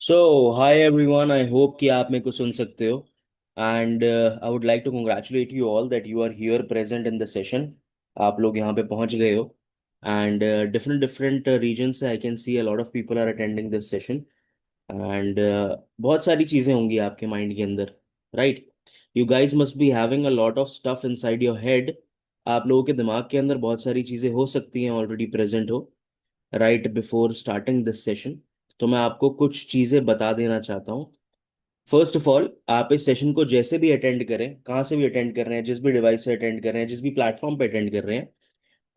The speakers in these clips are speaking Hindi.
So hi everyone, I hope कि आप मेरे को सुन सकते हो। And I would like to congratulate you all that you are here present in the session. आप लोग यहाँ पे पहुँच गए हो। एंड डिफरेंट डिफरेंट रीजन से I can see a lot of people are attending this session. And बहुत सारी चीज़ें होंगी आपके माइंड के अंदर, right? You guys must be having a lot of stuff inside your head. आप लोगों के दिमाग के अंदर बहुत सारी चीज़ें हो सकती हैं ऑलरेडी प्रेजेंट हो, right before starting this session. तो मैं आपको कुछ चीज़ें बता देना चाहता हूँ। फर्स्ट ऑफ ऑल, आप इस सेशन को जैसे भी अटेंड करें, कहाँ से भी अटेंड कर रहे हैं, जिस भी डिवाइस से अटेंड कर रहे हैं, जिस भी प्लेटफॉर्म पे अटेंड कर रहे हैं,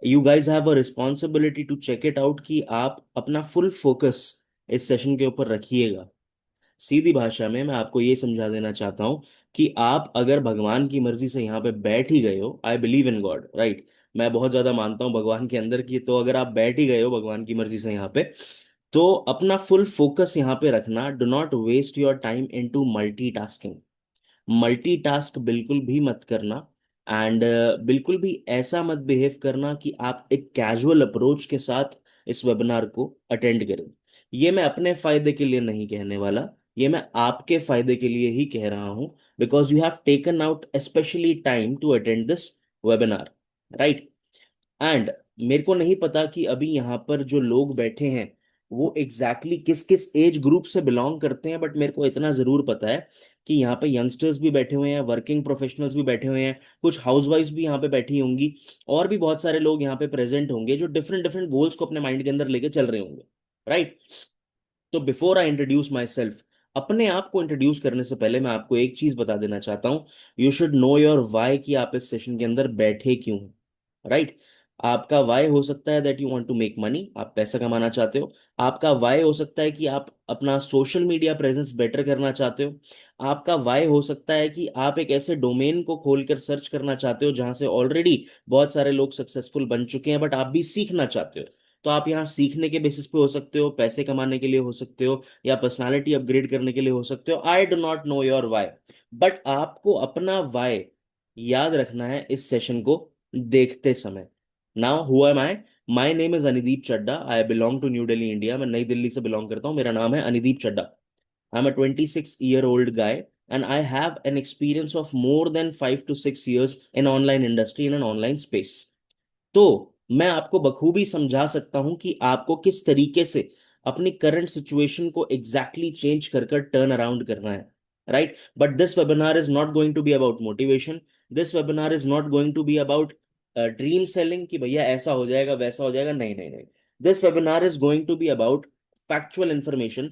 you guys have a responsibility to check it out कि आप अपना फुल फोकस इस सेशन के ऊपर रखिएगा। सीधी भाषा में मैं आपको ये समझा देना चाहता हूँ कि आप अगर भगवान की मर्जी से यहाँ पे बैठ ही गए हो, I believe in God, right? मैं बहुत ज्यादा मानता हूँ भगवान के अंदर की, तो अगर आप बैठ ही गए हो भगवान की मर्जी से यहाँ पे, तो अपना फुल फोकस यहाँ पे रखना। Do not waste your time into multitasking. Multitask बिल्कुल भी मत करना। एंड बिल्कुल भी ऐसा मत बिहेव करना कि आप एक कैजुअल अप्रोच के साथ इस वेबिनार को अटेंड करें। ये मैं अपने फायदे के लिए नहीं कहने वाला, ये मैं आपके फायदे के लिए ही कह रहा हूं। Because you have taken out specially time to attend this webinar, right? And मेरे को नहीं पता कि अभी यहाँ पर जो लोग बैठे हैं वो एग्जैक्टली exactly किस किस एज ग्रुप से बिलोंग करते हैं, बट मेरे को इतना जरूर पता है कि यहाँ पे यंगस्टर्स भी बैठे हुए हैं, वर्किंग प्रोफेशनल्स भी बैठे हुए हैं, कुछ हाउसवाइफ्स भी यहाँ पे बैठी होंगी, और भी बहुत सारे लोग यहाँ पे प्रेजेंट होंगे जो डिफरेंट डिफरेंट गोल्स को अपने माइंड के अंदर लेके चल रहे होंगे, राइट? तो before I introduce my self, अपने आप को इंट्रोड्यूस करने से पहले मैं आपको एक चीज बता देना चाहता हूँ। You should know your why, कि आप इस सेशन के अंदर बैठे क्यों, राइट? आपका वाई हो सकता है that you want to make money, आप पैसा कमाना चाहते हो। आपका वाई हो सकता है कि आप अपना सोशल मीडिया प्रेजेंस बेटर करना चाहते हो। आपका वाई हो सकता है कि आप एक ऐसे डोमेन को खोलकर सर्च करना चाहते हो जहां से ऑलरेडी बहुत सारे लोग सक्सेसफुल बन चुके हैं, बट आप भी सीखना चाहते हो। तो आप यहाँ सीखने के बेसिस पे हो सकते हो, पैसे कमाने के लिए हो सकते हो, या पर्सनालिटी अपग्रेड करने के लिए हो सकते हो। I do not know your why, but आपको अपना वाई याद रखना है इस सेशन को देखते समय। Now who am I? My name is Anideep Chadda, I belong to New Delhi India. मैं नई दिल्ली से बिलोंग करता हूँ, मेरा नाम है Anideep Chadda. I am a 26-year-old guy, and I have an experience of more than 5 to 6 years in online industry, in an online space. तो मैं आपको बखूबी समझा सकता हूं कि आपको किस तरीके से अपनी करंट सिचुएशन को एग्जैक्टली चेंज कर कर टर्न अराउंड करना है, right? But this webinar is not going to be about motivation. This webinar is not going to be about dream selling कि भैया ऐसा हो जाएगा वैसा हो जाएगा। नहीं नहीं नहीं। This webinar is going to be about factual information.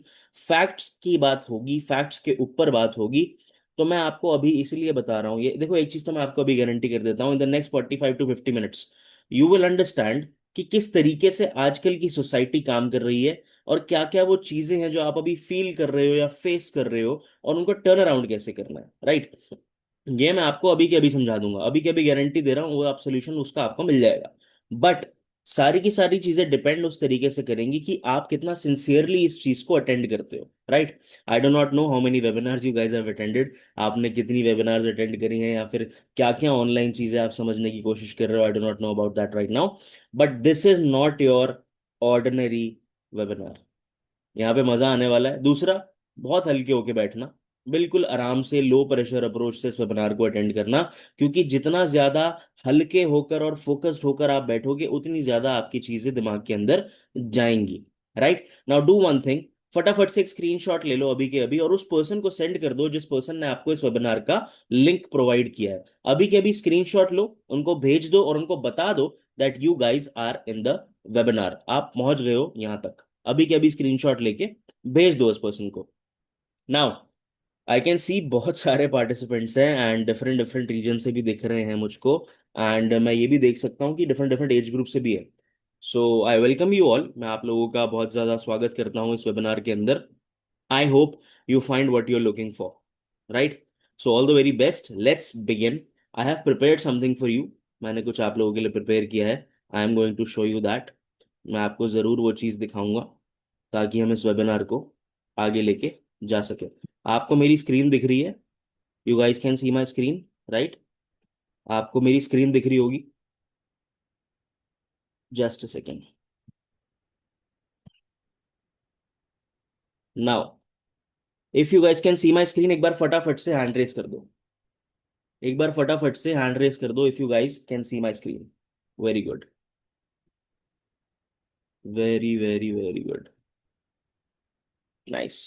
Facts की बात होगी, फैक्ट्स के ऊपर बात होगी। तो मैं आपको अभी इसलिए बता रहा हूँ, ये देखो, एक चीज तो मैं आपको अभी गारंटी कर देता हूँ, in the next 45 to 50 minutes you will understand कि किस तरीके से आजकल की सोसाइटी काम कर रही है, और क्या क्या वो चीजें हैं जो आप अभी फील कर रहे हो या फेस कर रहे हो, और उनको टर्न अराउंड कैसे करना है, राइट? ये मैं आपको अभी के अभी समझा दूंगा, अभी के अभी गारंटी दे रहा हूँ, वो आप सोल्यूशन उसका आपको मिल जाएगा। बट सारी की सारी चीजें डिपेंड उस तरीके से करेंगी कि आप कितना सिंसियरली इस चीज को अटेंड करते हो, right? I do not know how many webinars you guys have attended. आपने कितनी वेबिनार्स अटेंड करी हैं, या फिर क्या क्या ऑनलाइन चीजें आप समझने की कोशिश कर रहे हो, I do not know about that right now. But this is not your ordinary webinar. यहाँ पे मजा आने वाला है। दूसरा, बहुत हल्के होके बैठना, बिल्कुल आराम से लो प्रेशर अप्रोच से इस वेबिनार को अटेंड करना। क्योंकि जितना ज्यादा हल्के होकर और फोकस्ड होकर आप बैठोगे, उतनी ज्यादा आपकी चीजें दिमाग के अंदर जाएंगी, right? Now do one thing, फटाफट से एक स्क्रीनशॉट ले लो अभी के अभी, और उस पर्सन को सेंड कर दो जिस पर्सन ने आपको इस वेबिनार का लिंक प्रोवाइड किया है। अभी के अभी स्क्रीनशॉट लो, उनको भेज दो, और उनको बता दो that you guys are in the webinar, आप पहुंच गए हो यहां तक। अभी के अभी स्क्रीनशॉट लेके भेज दो उस पर्सन को। नाउ आई कैन सी बहुत सारे पार्टिसिपेंट्स हैं, एंड डिफरेंट डिफरेंट रीजन से भी दिख रहे हैं मुझको। एंड मैं ये भी देख सकता हूँ कि डिफरेंट डिफरेंट एज ग्रुप से भी है। सो आई वेलकम यू ऑल, मैं आप लोगों का बहुत ज़्यादा स्वागत करता हूँ इस वेबिनार के अंदर। I hope you find what you are looking for, right? So all the very best, let's begin. I have prepared something for you. मैंने कुछ आप लोगों के लिए प्रिपेयर किया है। I am going to show you that. मैं आपको ज़रूर वो चीज़ दिखाऊंगा ताकि हम इस वेबिनार को आगे लेके जा सके। आपको मेरी स्क्रीन दिख रही है? You guys can see my screen, right? आपको मेरी स्क्रीन दिख रही होगी। Just a second. Now if you guys can see my screen, एक बार फटाफट से हैंड रेस कर दो। एक बार फटाफट से हैंड रेस कर दो if you guys can see my screen. Very good, very very very good, nice.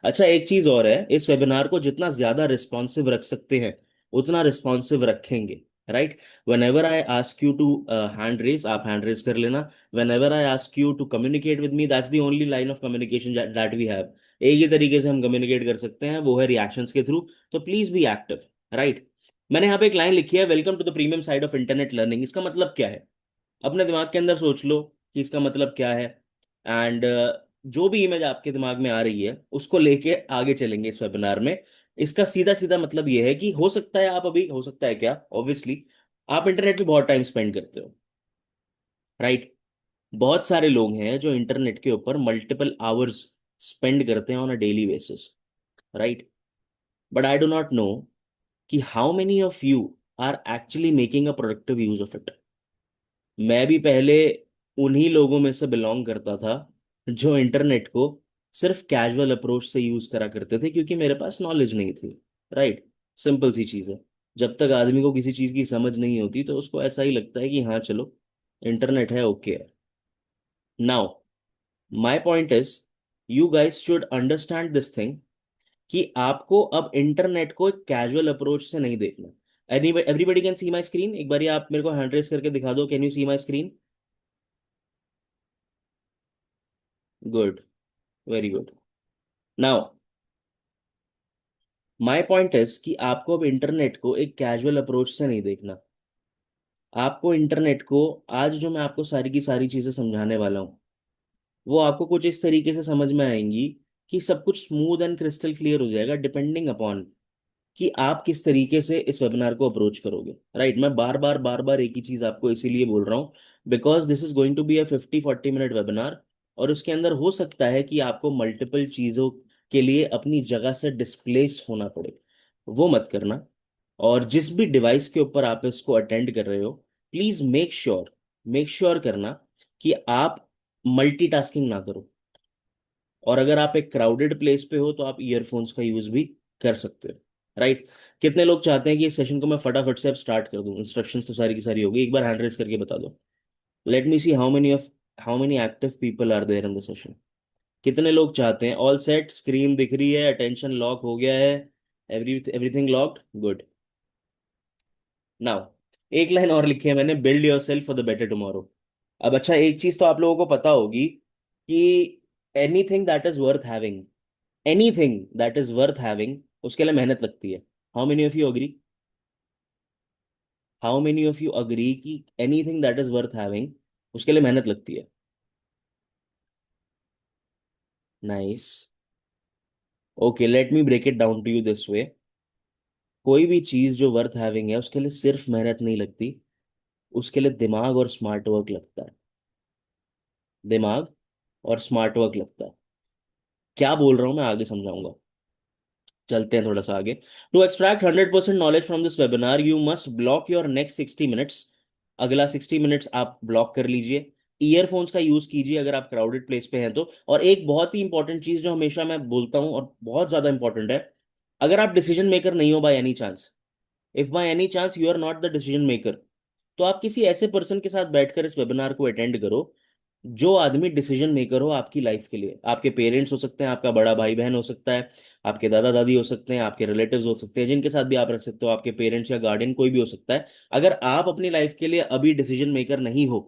अच्छा, एक चीज और है, इस वेबिनार को जितना ज्यादा रिस्पॉन्सिव रख सकते हैं उतना रिस्पॉन्सिव रखेंगे। Right. Whenever I ask you to hand raise, आप हैंड रेस कर लेना। Whenever I ask you to communicate with me, that's the only line of communication that we have. एक ही तरीके से हम कम्युनिकेट कर सकते हैं, वो है रिएक्शंस के थ्रू। तो प्लीज बी एक्टिव। राइट। मैंने यहाँ पे एक लाइन लिखी है, welcome to the premium side of internet learning. इसका मतलब क्या है? अपने दिमाग के अंदर सोच लो कि इसका मतलब क्या है। एंड जो भी इमेज आपके दिमाग में आ रही है उसको लेके आगे चलेंगे इस वेबिनार में। इसका सीधा सीधा मतलब ये है कि हो सकता है आप अभी, हो सकता है क्या, ऑब्वियसली आप इंटरनेट पे बहुत टाइम स्पेंड करते हो। राइट। बहुत सारे लोग हैं जो इंटरनेट के ऊपर मल्टीपल आवर्स स्पेंड करते हैं on a daily basis. Right. But I do not know कि how many of you are actually making a productive use of it. मैं भी पहले उन्हीं लोगों में से बिलोंग करता था जो इंटरनेट को सिर्फ कैजुअल अप्रोच से यूज करा करते थे, क्योंकि मेरे पास नॉलेज नहीं थी। राइट। सिंपल सी चीज है। जब तक आदमी को किसी चीज की समझ नहीं होती तो उसको ऐसा ही लगता है कि हाँ चलो इंटरनेट है, ओके है। Now my point is, you guys should understand this thing कि आपको अब इंटरनेट को एक कैजुअल अप्रोच से नहीं देखना। Everybody can see my screen? एक बार आप मेरे को हैंड रेस करके दिखा दो, can you see my screen? Good, very good. Now my point is कि आपको अब इंटरनेट को एक कैजुअल अप्रोच से नहीं देखना। आपको इंटरनेट को, आज जो मैं आपको सारी की सारी चीजें समझाने वाला हूँ, वो आपको कुछ इस तरीके से समझ में आएंगी कि सब कुछ स्मूथ एंड क्रिस्टल क्लियर हो जाएगा, डिपेंडिंग अपॉन कि आप किस तरीके से इस वेबिनार को अप्रोच करोगे। राइट। मैं बार बार एक ही चीज आपको इसीलिए बोल रहा हूँ, because this is going to be a 50-40 minute webinar. और उसके अंदर हो सकता है कि आपको मल्टीपल चीजों के लिए अपनी जगह से डिस्प्लेस होना पड़े। वो मत करना। और जिस भी डिवाइस के ऊपर आप इसको अटेंड कर रहे हो, प्लीज मेक श्योर करना कि आप मल्टीटास्किंग ना करो। और अगर आप एक क्राउडेड प्लेस पे हो तो आप ईयरफोन्स का यूज भी कर सकते हो। राइट। कितने लोग चाहते हैं कि इस सेशन को मैं फटाफट से अब स्टार्ट कर दूं? इंस्ट्रक्शंस तो सारी की सारी होगी, एक बार हैंड रेस करके बता दो। Let me see how many active people are there in the session. कितने लोग चाहते हैं? ऑल सेट, स्क्रीन दिख रही है, अटेंशन लॉक हो गया है, एवरीथिंग लॉक्ड, गुड। नाउ एक लाइन और लिखी है मैंने, build your self for the better tomorrow. अब अच्छा, एक चीज तो आप लोगों को पता होगी कि anything that is worth having, anything that is worth having, उसके लिए मेहनत लगती है। How many of you agree? How many of you agree कि anything that is worth having, उसके लिए मेहनत लगती है? Nice. Okay, let me break it down to you this way. कोई भी चीज जो वर्थ हैविंग है उसके लिए सिर्फ मेहनत नहीं लगती, उसके लिए दिमाग और स्मार्ट वर्क लगता है। दिमाग और स्मार्ट वर्क लगता है। क्या बोल रहा हूं मैं आगे समझाऊंगा। चलते हैं थोड़ा सा आगे। To extract 100% knowledge from this webinar you must block your next 60 minutes. अगला 60 मिनट्स आप ब्लॉक कर लीजिए। ईयरफोन्स का यूज कीजिए अगर आप क्राउडेड प्लेस पे हैं तो। और एक बहुत ही इंपॉर्टेंट चीज जो हमेशा मैं बोलता हूँ और बहुत ज्यादा इंपॉर्टेंट है, अगर आप डिसीजन मेकर नहीं हो by any chance, if by any chance you are not the decision maker, तो आप किसी ऐसे पर्सन के साथ बैठकर इस वेबिनार को अटेंड करो जो आदमी डिसीजन मेकर हो आपकी लाइफ के लिए। आपके पेरेंट्स हो सकते हैं, आपका बड़ा भाई बहन हो सकता है, आपके दादा दादी हो सकते हैं, आपके रिलेटिव्स हो सकते हैं, जिनके साथ भी आप रख सकते हो, आपके पेरेंट्स या गार्डियन, कोई भी हो सकता है। अगर आप अपनी लाइफ के लिए अभी डिसीजन मेकर नहीं हो,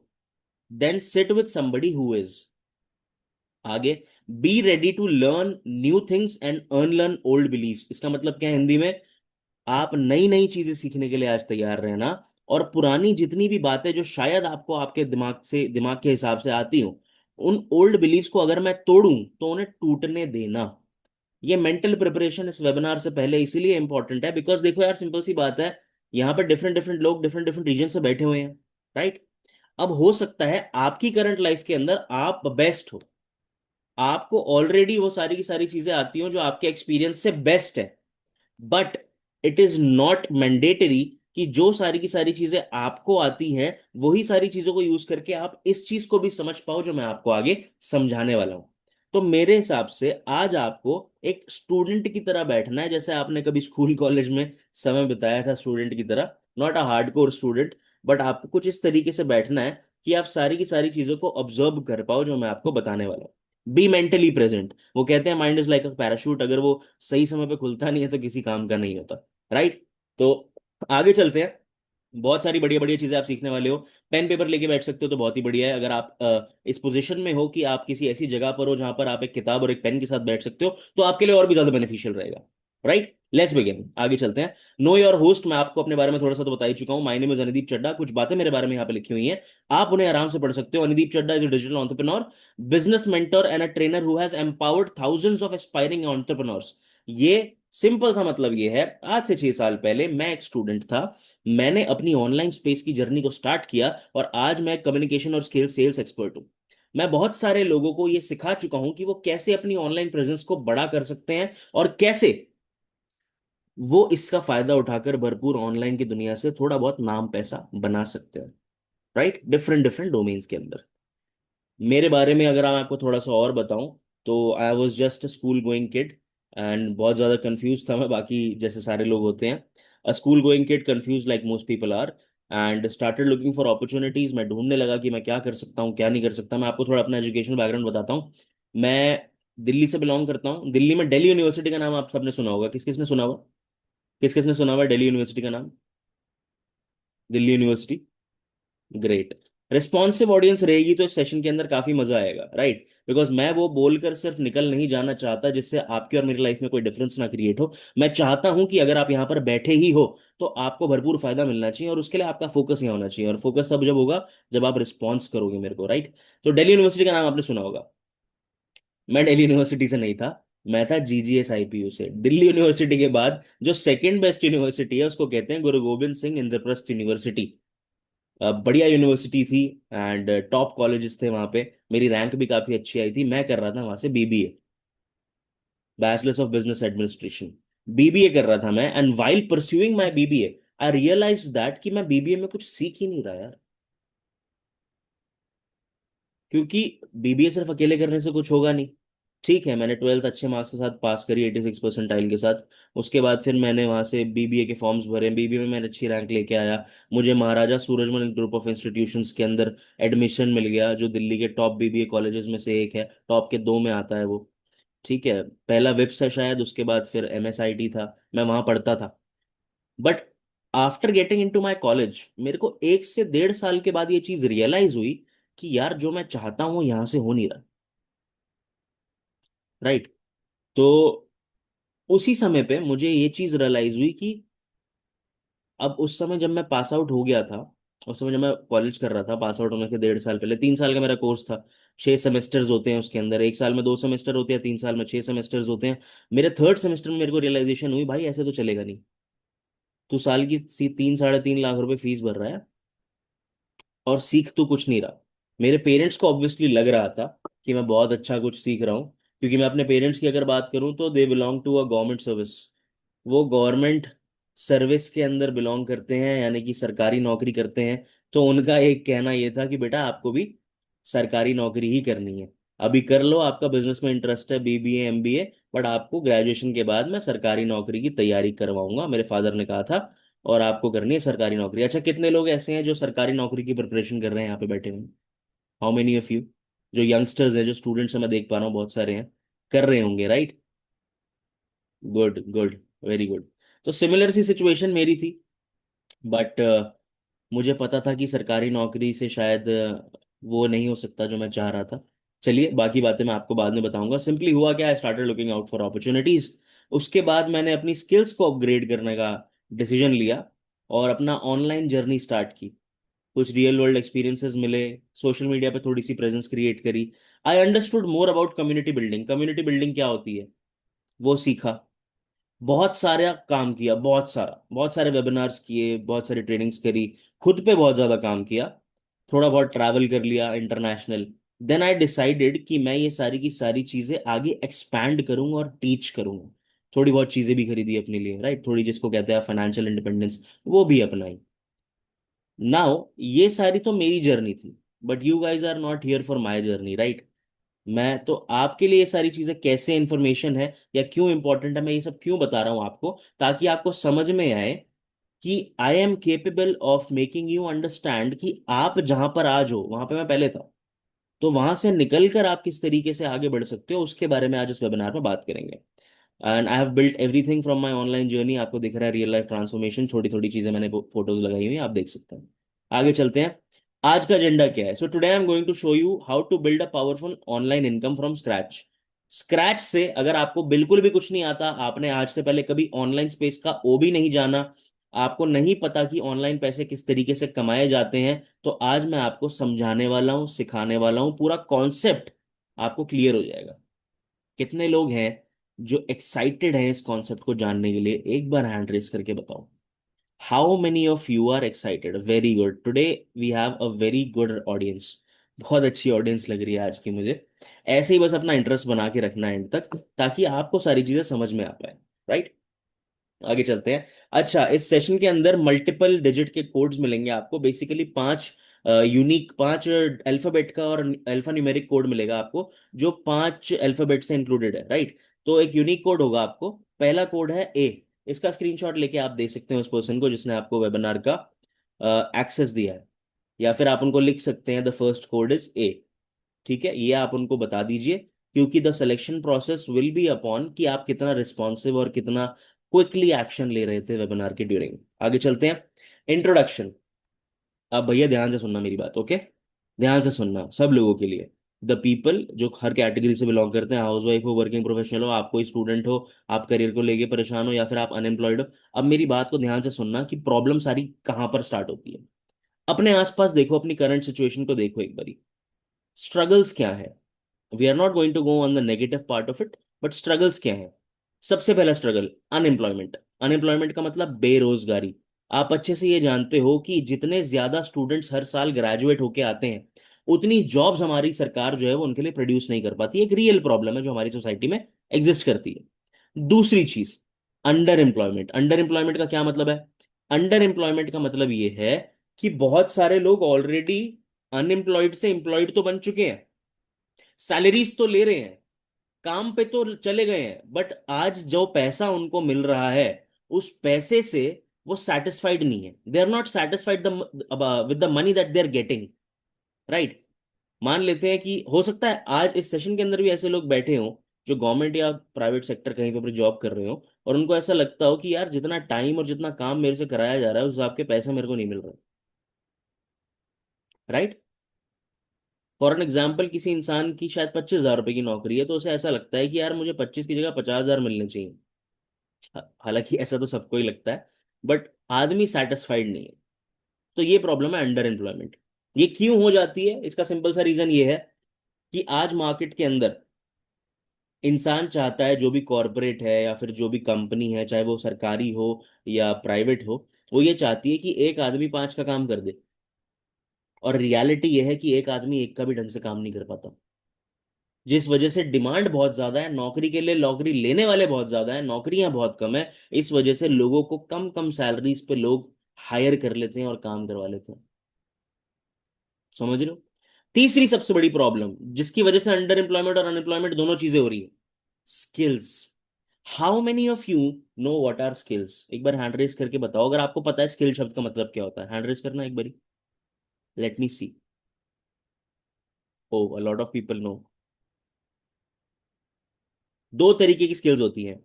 then sit with somebody who is. आगे, be ready to learn new things and unlearn old beliefs. इसका मतलब क्या है हिंदी में? आप नई नई चीजें सीखने के लिए आज तैयार रहना। और पुरानी जितनी भी बातें जो शायद आपको आपके दिमाग के हिसाब से आती हो, उन ओल्ड बिलीव्स को अगर मैं तोड़ूं तो उन्हें टूटने देना। ये मेंटल प्रिपरेशन इस वेबिनार से पहले इसीलिए इंपॉर्टेंट है, बिकॉज देखो यार, सिंपल सी बात है, यहाँ पर डिफरेंट डिफरेंट लोग डिफरेंट डिफरेंट रीजन से बैठे हुए हैं। राइट। अब हो सकता है आपकी करंट लाइफ के अंदर आप बेस्ट हो, आपको ऑलरेडी वो सारी की सारी चीजें आती हो जो आपके एक्सपीरियंस से बेस्ट है। But it is not mandatory कि जो सारी की सारी चीजें आपको आती हैं वही सारी चीजों को यूज करके आप इस चीज को भी समझ पाओ जो मैं आपको आगे समझाने वाला हूं। तो मेरे हिसाब से आज आपको एक स्टूडेंट की तरह बैठना है, जैसे आपने कभी स्कूल कॉलेज में समय बिताया था स्टूडेंट की तरह, not a hardcore student, but आपको कुछ इस तरीके से बैठना है कि आप सारी की सारी चीजों को ऑब्जर्व कर पाओ जो मैं आपको बताने वाला हूँ। Be mentally present. वो कहते हैं mind is like a parachute, अगर वो सही समय पे खुलता नहीं है तो किसी काम का नहीं होता। राइट। तो आगे चलते हैं। बहुत सारी बढ़िया बढ़िया चीजें आप सीखने वाले हो। पेन पेपर लेके बैठ सकते हो तो बहुत ही बढ़िया है। अगर आप इस पोजीशन में हो कि आप किसी ऐसी जगह पर हो जहां पर आप एक किताब और एक पेन के साथ बैठ सकते हो, तो आपके लिए और भी ज्यादा बेनिफिशियल रहेगा। राइट, लेट्स बिगिन, आगे चलते हैं। Know your host. मैं आपको अपने बारे में थोड़ा सा तो बता ही चुका हूँ। माय नेम इज अनिदीप चड्डा। कुछ बातें मेरे बारे में यहाँ पे लिखी हुई हैं, आप उन्हें आराम से पढ़ सकते हो। Anideep Chadda is a digital entrepreneur, business mentor and a trainer who has empowered thousands of aspiring entrepreneurs. ये सिंपल सा मतलब ये है, आज से 6 साल पहले मैं एक स्टूडेंट था। मैंने अपनी ऑनलाइन स्पेस की जर्नी को स्टार्ट किया और आज मैं कम्युनिकेशन और स्किल सेल्स एक्सपर्ट हूं। मैं बहुत सारे लोगों को ये सिखा चुका हूं कि वो कैसे अपनी ऑनलाइन प्रेजेंस को बड़ा कर सकते हैं और कैसे वो इसका फायदा उठाकर भरपूर ऑनलाइन की दुनिया से थोड़ा बहुत नाम पैसा बना सकते हैं। राइट, डिफरेंट डिफरेंट डोमेन्स के अंदर। मेरे बारे में अगर मैं आपको थोड़ा सा और बताऊं, तो I was just school going kid and बहुत ज़्यादा कंफ्यूज था मैं, बाकी जैसे सारे लोग होते हैं। A school going kid confuse like most people are, and started looking for opportunities. मैं ढूंढने लगा कि मैं क्या कर सकता हूँ क्या नहीं कर सकता। मैं आपको थोड़ा अपना एजुकेशन बैकग्राउंड बताता हूँ। मैं दिल्ली से बिलोंग करता हूँ। दिल्ली में दिल्ली यूनिवर्सिटी का नाम आप सबने सुना होगा। किस किसने सुना हुआ? किस किसने सुना हुआ दिल्ली यूनिवर्सिटी का नाम? Delhi university, great. Responsive audience रहेगी तो इस सेशन के अंदर काफी मजा आएगा। राइट, बिकॉज मैं वो बोलकर सिर्फ निकल नहीं जाना चाहता जिससे आपकी और मेरी लाइफ में कोई डिफरेंस ना क्रिएट हो। मैं चाहता हूं कि अगर आप यहाँ पर बैठे ही हो तो आपको भरपूर फायदा मिलना चाहिए, और उसके लिए आपका फोकस यहाँ होना चाहिए। और फोकस तब जब होगा जब आप रिस्पॉन्स करोगे मेरे को। राइट। तो दिल्ली यूनिवर्सिटी का नाम आपने सुना होगा। मैं दिल्ली यूनिवर्सिटी से नहीं था, मैं था जीजीएस आईपीयू से। दिल्ली यूनिवर्सिटी के बाद जो सेकंड बेस्ट यूनिवर्सिटी है उसको कहते हैं गुरु गोविंद सिंह इंद्रप्रस्थ यूनिवर्सिटी। बढ़िया यूनिवर्सिटी थी एंड टॉप कॉलेजेस थे वहां पे। मेरी रैंक भी काफी अच्छी आई थी। मैं कर रहा था वहां से BBA, bachelors of business administration. BBA कर रहा था मैं, and while pursuing my BBA I realize that कि मैं बीबीए में कुछ सीख ही नहीं रहा यार। क्योंकि बीबीए सिर्फ अकेले करने से कुछ होगा नहीं। ठीक है, मैंने 12th अच्छे मार्क्स के साथ पास करी, 86 परसेंटाइल के साथ। उसके बाद फिर मैंने वहां से बीबीए के फॉर्म्स भरे, बीबीए में मैंने अच्छी रैंक लेके आया। मुझे महाराजा सूरजमल ग्रुप ऑफ इंस्टीट्यूशंस के अंदर एडमिशन मिल गया, जो दिल्ली के टॉप बीबीए कॉलेजेस में से एक है, टॉप के दो में आता है वो। ठीक है, पहला विप्स है शायद, उसके बाद फिर एमएसआईटी था। मैं वहां पढ़ता था। But after getting into my college मेरे को 1 से 1.5 साल के बाद ये चीज रियलाइज हुई कि यार जो मैं चाहता हूँ यहां से हो नहीं रहा। राइट। तो उसी समय पे मुझे ये चीज रियलाइज हुई कि अब उस समय जब मैं पास आउट हो गया था, उस समय जब मैं कॉलेज कर रहा था, पास आउट होने के 1.5 साल पहले, 3 साल का मेरा कोर्स था। 6 सेमेस्टर्स होते हैं उसके अंदर, एक साल में 2 सेमेस्टर होते हैं, 3 साल में 6 सेमेस्टर्स होते हैं। मेरे थर्ड सेमेस्टर में मेरे को रियलाइजेशन हुई, भाई ऐसे तो चलेगा नहीं। तू साल की 3 साढ़े 3 लाख रुपए फीस भर रहा है और सीख तो कुछ नहीं रहा। मेरे पेरेंट्स को ऑब्वियसली लग रहा था कि मैं बहुत अच्छा कुछ सीख रहा हूँ, क्योंकि मैं अपने पेरेंट्स की अगर बात करूँ तो they belong to a government service. वो गवर्नमेंट सर्विस के अंदर बिलोंग करते हैं, यानी कि सरकारी नौकरी करते हैं। तो उनका एक कहना ये था कि बेटा आपको भी सरकारी नौकरी ही करनी है, अभी कर लो, आपका बिजनेस में इंटरेस्ट है, बीबीए एमबीए, बट आपको ग्रेजुएशन के बाद मैं सरकारी नौकरी की तैयारी करवाऊंगा, मेरे फादर ने कहा था। और आपको करनी है सरकारी नौकरी। अच्छा, कितने लोग ऐसे हैं जो सरकारी नौकरी की प्रिपरेशन कर रहे हैं यहाँ पे बैठे हुए? How many of you? जो यंगस्टर्स हैं, जो स्टूडेंट्स हैं, मैं देख पा रहा हूँ बहुत सारे हैं, कर रहे होंगे। Right, good good, very good. तो सिमिलर सी सिचुएशन मेरी थी, बट मुझे पता था कि सरकारी नौकरी से शायद वो नहीं हो सकता जो मैं चाह रहा था। चलिए बाकी बातें मैं आपको बाद में बताऊंगा। सिंपली हुआ क्या, I started looking out for opportunities. उसके बाद मैंने अपनी स्किल्स को अपग्रेड करने का डिसीजन लिया और अपना ऑनलाइन जर्नी स्टार्ट की। कुछ रियल वर्ल्ड एक्सपीरियंसेस मिले, सोशल मीडिया पे थोड़ी सी प्रेजेंस क्रिएट करी। I understood more about community building. Community building क्या होती है वो सीखा। बहुत सारा काम किया, बहुत सारे वेबिनार्स किए, बहुत सारी ट्रेनिंग्स करी, खुद पे बहुत ज्यादा काम किया, थोड़ा बहुत ट्रैवल कर लिया इंटरनेशनल। देन आई डिसाइडेड कि मैं ये सारी की सारी चीजें आगे एक्सपैंड करूंगा और टीच करूंगा। थोड़ी बहुत चीजें भी खरीदी अपने लिए। राइट, थोड़ी जिसको कहते हैं फाइनेंशियल इंडिपेंडेंस, वो भी अपनाई। नाउ ये सारी तो मेरी जर्नी थी, but you guys are not here for my journey. Right. मैं तो आपके लिए ये सारी चीजें कैसे इंफॉर्मेशन है या क्यों इंपॉर्टेंट है, मैं ये सब क्यों बता रहा हूं आपको, ताकि आपको समझ में आए कि I am capable of making you understand कि आप जहां पर आज हो वहां पे मैं पहले था, तो वहां से निकलकर आप किस तरीके से आगे बढ़ सकते हो उसके बारे में आज इस वेबिनार में बात करेंगे। And I have built everything from my online journey. आपको दिख रहा है रियल लाइफ ट्रांसफॉर्मेशन, छोटी छोटी चीजें मैंने फोटोज लगाई हुई हैं, आप देख सकते हैं। आगे चलते हैं। आज का एजेंडा क्या है? So today I am going to show you how to build a powerful online income from scratch. Scratch से, अगर आपको बिल्कुल भी कुछ नहीं आता, आपने आज से पहले कभी ऑनलाइन स्पेस का ओ भी नहीं जाना, आपको नहीं पता कि ऑनलाइन पैसे किस तरीके से कमाए जाते हैं, तो आज मैं आपको समझाने वाला हूं, सिखाने वाला हूं, पूरा कॉन्सेप्ट आपको क्लियर हो जाएगा। कितने लोग हैं जो एक्साइटेड हैं इस कॉन्सेप्ट को जानने के लिए? एक बार हैंड रेस करके बताओ। How many of you are excited? Very good, today we have a very good audience. बहुत अच्छी ऑडियंस लग रही है आज की मुझे। ऐसे ही बस अपना इंटरेस्ट बना के रखना है एंड तक, ताकि आपको सारी चीजें समझ में आ पाए। राइट, आगे चलते हैं। अच्छा, इस सेशन के अंदर मल्टीपल डिजिट के कोड्स मिलेंगे आपको, बेसिकली पांच यूनिक, पांच अल्फाबेट का और अल्फा न्यूमेरिक कोड मिलेगा आपको, जो पांच अल्फाबेट से इंक्लूडेड है। राइट, तो एक यूनिक कोड होगा आपको। पहला कोड है ए। इसका स्क्रीनशॉट लेके आप दे सकते हैं उस पर्सन को जिसने आपको वेबिनार का एक्सेस दिया है, या फिर आप उनको लिख सकते हैं the first code is a. ठीक है, ये आप उनको बता दीजिए, क्योंकि the selection process will be upon कि आप कितना रिस्पॉन्सिव और कितना क्विकली एक्शन ले रहे थे वेबिनार के ड्यूरिंग। आगे चलते हैं। इंट्रोडक्शन। अब भैया ध्यान से सुनना मेरी बात, ओके? ध्यान से सुनना सब लोगों के लिए। द पीपल जो हर कैटेगरी से बिलोंग करते हैं, हाउस वाइफ हो, वर्किंग प्रोफेशनल हो, आप कोई स्टूडेंट हो, आप करियर को लेके परेशान हो, या फिर आप अनएम्प्लॉयड हो, अब मेरी बात को ध्यान से सुनना कि प्रॉब्लम सारी कहाँ पर स्टार्ट होती है। अपने आसपास देखो, अपनी करंट सिचुएशन को देखो एक बारी। स्ट्रगल्स क्या है? We are not going to go on the negative part of it, but struggles क्या है? सबसे पहला स्ट्रगल, अनएम्प्लॉयमेंट। अनएम्प्लॉयमेंट का मतलब बेरोजगारी। आप अच्छे से ये जानते हो कि जितने ज्यादा स्टूडेंट्स हर साल ग्रेजुएट होके आते हैं, उतनी जॉब्स हमारी सरकार जो है वो उनके लिए प्रोड्यूस नहीं कर पाती। एक रियल प्रॉब्लम है जो हमारी सोसाइटी में एग्जिस्ट करती है। दूसरी चीज, अंडर एम्प्लॉयमेंट। अंडर एम्प्लॉयमेंट का क्या मतलब है? अंडर एम्प्लॉयमेंट का मतलब ये है कि बहुत सारे लोग ऑलरेडी अनएम्प्लॉयड से एम्प्लॉयड तो बन चुके हैं, सैलरीज तो ले रहे हैं, काम पे तो चले गए हैं, बट आज जो पैसा उनको मिल रहा है, उस पैसे से वो सेटिस्फाइड नहीं है। They are not satisfied with the money that they are getting. Right, मान लेते हैं कि हो सकता है आज इस सेशन के अंदर भी ऐसे लोग बैठे हों जो गवर्नमेंट या प्राइवेट सेक्टर कहीं पे अपनी जॉब कर रहे हो, और उनको ऐसा लगता हो कि यार जितना टाइम और जितना काम मेरे से कराया जा रहा है उस हिसाब के पैसे मेरे को नहीं मिल रहे। राइट, फॉर एन एग्जाम्पल, किसी इंसान की शायद 25,000 रुपए की नौकरी है, तो उसे ऐसा लगता है कि यार मुझे 25 की जगह 50,000 मिलने चाहिए। हालांकि ऐसा तो सबको ही लगता है, बट आदमी सेटिस्फाइड नहीं है। तो ये प्रॉब्लम है अंडर एम्प्लॉयमेंट। ये क्यों हो जाती है? इसका सिंपल सा रीजन ये है कि आज मार्केट के अंदर इंसान चाहता है, जो भी कॉरपोरेट है या फिर जो भी कंपनी है, चाहे वो सरकारी हो या प्राइवेट हो, वो ये चाहती है कि एक आदमी पांच का काम कर दे। और रियलिटी ये है कि एक आदमी एक का भी ढंग से काम नहीं कर पाता, जिस वजह से डिमांड बहुत ज्यादा है नौकरी के लिए, नौकरी लेने वाले बहुत ज्यादा है, नौकरियां बहुत कम है। इस वजह से लोगों को कम कम सैलरीज पे लोग हायर कर लेते हैं और काम करवा लेते हैं। समझ रहे हो? तीसरी सबसे बड़ी प्रॉब्लम जिसकी वजह से अंडर एम्प्लॉयमेंट और अनएम्प्लॉयमेंट दोनों चीजें हो रही है, skills. How many of you know what are skills? एक बार हैंड रेस करके बताओ अगर आपको पता है स्किल शब्द का मतलब क्या होता है। हैंड रेस करना एक बारी, let me see. Oh, a lot of people know. दो तरीके की स्किल्स होती हैं,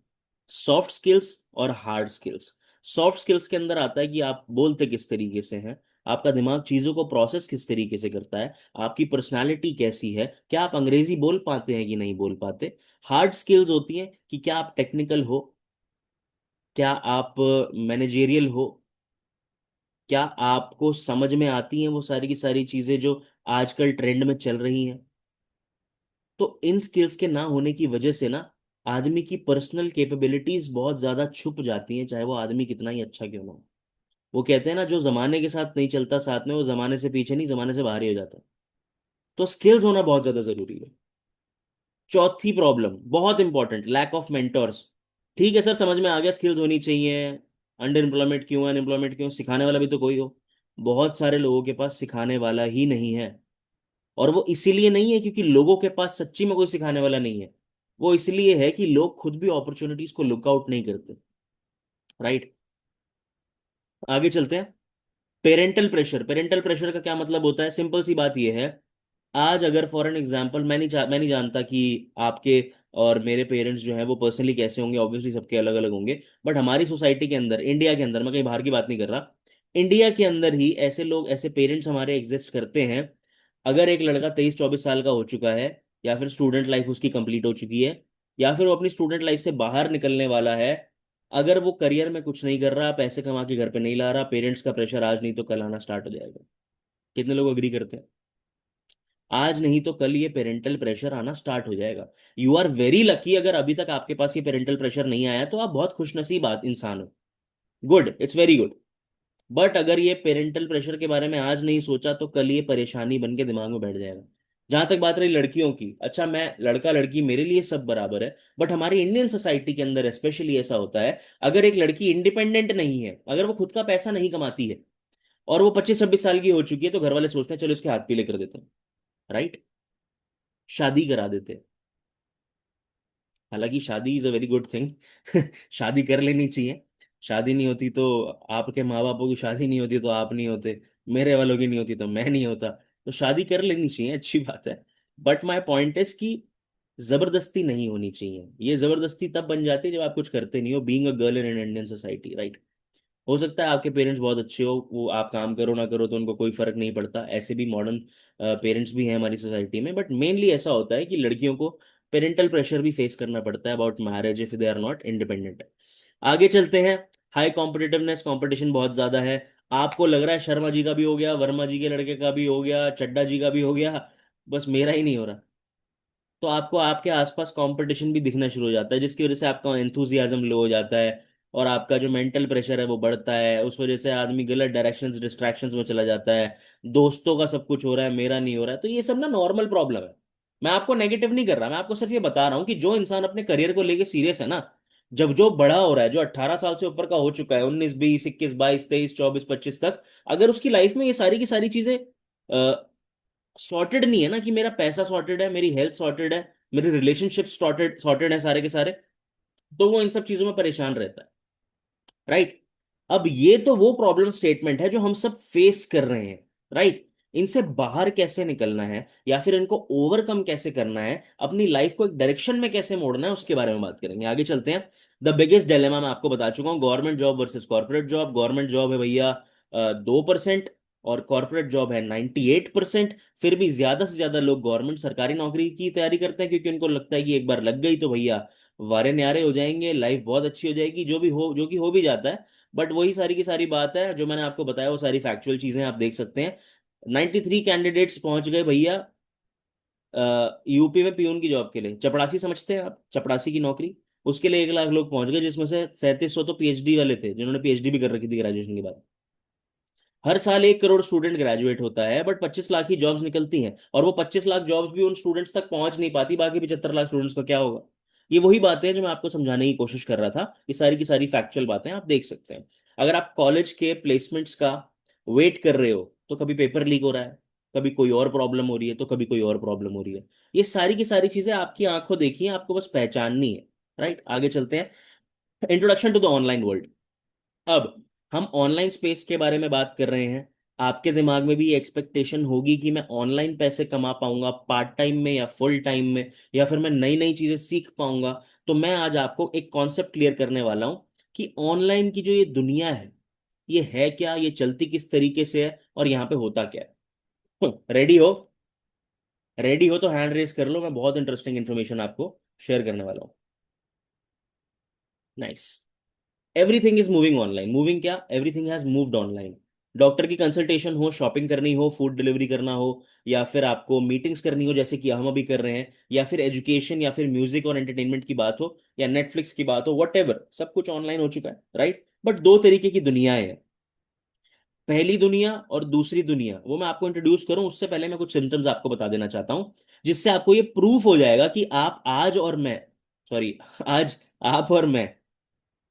सॉफ्ट स्किल्स और हार्ड स्किल्स। सॉफ्ट स्किल्स के अंदर आता है कि आप बोलते किस तरीके से हैं, आपका दिमाग चीजों को प्रोसेस किस तरीके से करता है, आपकी पर्सनालिटी कैसी है, क्या आप अंग्रेजी बोल पाते हैं कि नहीं बोल पाते। हार्ड स्किल्स होती हैं कि क्या आप टेक्निकल हो, क्या आप मैनेजेरियल हो, क्या आपको समझ में आती हैं वो सारी की सारी चीजें जो आजकल ट्रेंड में चल रही हैं। तो इन स्किल्स के ना होने की वजह से ना आदमी की पर्सनल कैपेबिलिटीज बहुत ज्यादा छुप जाती हैं, चाहे वो आदमी कितना ही अच्छा क्यों ना हो। वो कहते हैं ना, जो जमाने के साथ नहीं चलता साथ में, वो जमाने से पीछे नहीं, जमाने से बाहर ही हो जाता है। तो स्किल्स होना बहुत ज्यादा जरूरी है। चौथी प्रॉब्लम बहुत इंपॉर्टेंट, लैक ऑफ मेंटोर्स। ठीक है सर, समझ में आ गया, स्किल्स होनी चाहिए। अंडर एम्प्लॉयमेंट क्यों, अनएम्प्लॉयमेंट क्यों? सिखाने वाला भी तो कोई हो। बहुत सारे लोगों के पास सिखाने वाला ही नहीं है। और वो इसीलिए नहीं है क्योंकि लोगों के पास सच्ची में कोई सिखाने वाला नहीं है। वो इसलिए है कि लोग खुद भी अपॉर्चुनिटीज को लुक आउट नहीं करते। राइट। आगे चलते हैं। पेरेंटल प्रेशर का क्या मतलब होता है? सिंपल सी बात यह है। आज अगर फॉर एन एग्जांपल, मैं नहीं जानता कि आपके और मेरे पेरेंट्स जो हैं वो पर्सनली कैसे होंगे, ऑब्वियसली सबके अलग अलग होंगे। बट हमारी सोसाइटी के अंदर, इंडिया के अंदर, मैं कहीं बाहर की बात नहीं कर रहा, इंडिया के अंदर ही ऐसे लोग, ऐसे पेरेंट्स हमारे एग्जिस्ट करते हैं। अगर एक लड़का 23-24 साल का हो चुका है, या फिर स्टूडेंट लाइफ उसकी कंप्लीट हो चुकी है, या फिर वो अपनी स्टूडेंट लाइफ से बाहर निकलने वाला है, अगर वो करियर में कुछ नहीं कर रहा, पैसे कमा के घर पे नहीं ला रहा, पेरेंट्स का प्रेशर आज नहीं तो कल आना स्टार्ट हो जाएगा। कितने लोग अग्री करते हैं? आज नहीं तो कल ये पेरेंटल प्रेशर आना स्टार्ट हो जाएगा। यू आर वेरी लकी अगर अभी तक आपके पास ये पेरेंटल प्रेशर नहीं आया, तो आप बहुत खुशनसीब इंसान हो। Good, it's very good. But अगर ये पेरेंटल प्रेशर के बारे में आज नहीं सोचा, तो कल ये परेशानी बन के दिमाग में बैठ जाएगा। जहां तक बात रही लड़कियों की, अच्छा, मैं लड़का लड़की मेरे लिए सब बराबर है, बट हमारी इंडियन सोसाइटी के अंदर स्पेशली ऐसा होता है। अगर एक लड़की इंडिपेंडेंट नहीं है, अगर वो खुद का पैसा नहीं कमाती है, और वो 25-26 साल की हो चुकी है, तो घर वाले सोचते हैं चलो इसके हाथ पीले कर देते हैं। राइट। शादी करा देते हैं। हालांकि शादी is a very good thing. शादी कर लेनी चाहिए। शादी नहीं होती तो, आपके माँ बापों की शादी नहीं होती तो आप नहीं होते, मेरे वालों की नहीं होती तो मैं नहीं होता। तो शादी कर लेनी चाहिए, अच्छी बात है। बट माई पॉइंट इज कि जबरदस्ती नहीं होनी चाहिए। ये जबरदस्ती तब बन जाती है जब आप कुछ करते नहीं हो, being a girl in Indian society. Right. हो सकता है आपके पेरेंट्स बहुत अच्छे हो, वो आप काम करो ना करो तो उनको कोई फर्क नहीं पड़ता, ऐसे भी मॉडर्न पेरेंट्स भी हैं हमारी सोसाइटी में। बट मेनली ऐसा होता है कि लड़कियों को पेरेंटल प्रेशर भी फेस करना पड़ता है about marriage if they are not independent. आगे चलते हैं। हाई कॉम्पिटिटिवनेस, कंपटीशन बहुत ज्यादा है। आपको लग रहा है शर्मा जी का भी हो गया, वर्मा जी के लड़के का भी हो गया, चड्डा जी का भी हो गया, बस मेरा ही नहीं हो रहा। तो आपको आपके आसपास कंपटीशन भी दिखना शुरू हो जाता है, जिसकी वजह से आपका एंथुजियाज्म लो हो जाता है, और आपका जो मेंटल प्रेशर है वो बढ़ता है। उस वजह से आदमी गलत डायरेक्शंस, डिस्ट्रैक्शंस में चला जाता है। दोस्तों का सब कुछ हो रहा है, मेरा नहीं हो रहा है। तो ये सब ना नॉर्मल प्रॉब्लम है। मैं आपको नेगेटिव नहीं कर रहा, मैं आपको सिर्फ ये बता रहा हूँ कि जो इंसान अपने करियर को लेके सीरियस है ना, जब जो बड़ा हो रहा है, जो 18 साल से ऊपर का हो चुका है, 19, 20, 21, 22, 23, 24, 25 तक, अगर उसकी लाइफ में ये सारी की सारी चीजें सॉर्टेड नहीं है ना, कि मेरा पैसा सॉर्टेड है, मेरी हेल्थ सॉर्टेड है, मेरे रिलेशनशिप सॉर्टेड सॉर्टेड है सारे के सारे, तो वो इन सब चीजों में परेशान रहता है। राइट। अब ये तो वो प्रॉब्लम स्टेटमेंट है जो हम सब फेस कर रहे हैं। राइट। इनसे बाहर कैसे निकलना है, या फिर इनको ओवरकम कैसे करना है, अपनी लाइफ को एक डायरेक्शन में कैसे मोड़ना है, उसके बारे में बात करेंगे। आगे चलते हैं। द बिगेस्ट डिलेमा मैं आपको बता चुका हूं, government job versus corporate job. Government job है भैया 2%, और कॉर्पोरेट जॉब है 98%। फिर भी ज्यादा से ज्यादा लोग गवर्नमेंट सरकारी नौकरी की तैयारी करते हैं, क्योंकि उनको लगता है कि एक बार लग गई तो भैया वारे न्यारे हो जाएंगे, लाइफ बहुत अच्छी हो जाएगी, जो भी हो, जो कि हो भी जाता है। बट वही सारी की सारी बात है जो मैंने आपको बताया, वो सारी फैक्चुअल चीजें आप देख सकते हैं। 93 कैंडिडेट्स पहुंच गए भैया यूपी में पियून की जॉब के लिए। चपड़ासी समझते हैं आप? चपड़ासी की नौकरी, उसके लिए 1 लाख लोग पहुंच गए, जिसमें से 3700 तो पीएचडी वाले थे, जिन्होंने पीएचडी भी कर रखी थी ग्रेजुएशन के बाद। हर साल 1 करोड़ स्टूडेंट ग्रेजुएट होता है, बट 25 लाख ही जॉब्स निकलती हैं, और वो 25 लाख जॉब्स भी उन स्टूडेंट्स तक पहुंच नहीं पाती, बाकी 75 लाख स्टूडेंट्स का क्या होगा? ये वही बातें हैं जो मैं आपको समझाने की कोशिश कर रहा था। ये सारी की सारी फैक्चुअल बातें आप देख सकते हैं। अगर आप कॉलेज के प्लेसमेंट्स का वेट कर रहे हो, तो कभी पेपर लीक हो रहा है, कभी कोई और प्रॉब्लम हो रही है, तो कभी कोई और प्रॉब्लम हो रही है। ये सारी की सारी चीजें आपकी आंखों देखी हैं, आपको बस पहचाननी है। राइट। आगे चलते हैं। Introduction to the online world. अब हम ऑनलाइन स्पेस के बारे में बात कर रहे हैं। आपके दिमाग में भी एक्सपेक्टेशन होगी कि मैं ऑनलाइन पैसे कमा पाऊंगा, पार्ट टाइम में या फुल टाइम में, या फिर मैं नई नई चीजें सीख पाऊंगा। तो मैं आज आपको एक कॉन्सेप्ट क्लियर करने वाला हूं कि ऑनलाइन की जो ये दुनिया है, ये है क्या, ये चलती किस तरीके से है, और यहाँ पे होता क्या है। रेडी हो? रेडी हो तो हैंड रेस कर लो, मैं बहुत इंटरेस्टिंग इन्फॉर्मेशन आपको शेयर करने वाला हूँ। Nice. Everything is moving online. Moving क्या, everything has moved online. Doctor की कंसल्टेशन हो, शॉपिंग करनी हो, फूड डिलीवरी करना हो, या फिर आपको मीटिंग्स करनी हो जैसे कि हम अभी कर रहे हैं, या फिर एजुकेशन, या फिर म्यूजिक और एंटरटेनमेंट की बात हो, या नेटफ्लिक्स की बात हो, वट सब कुछ ऑनलाइन हो चुका है। राइट। बट दो तरीके की दुनियाएं हैं। पहली दुनिया और दूसरी दुनिया, वो मैं आपको इंट्रोड्यूस करूं उससे पहले मैं कुछ सिम्टम्स आपको बता देना चाहता हूं, जिससे आपको ये प्रूफ हो जाएगा कि आप आज और मैं, सॉरी, आज आप और मैं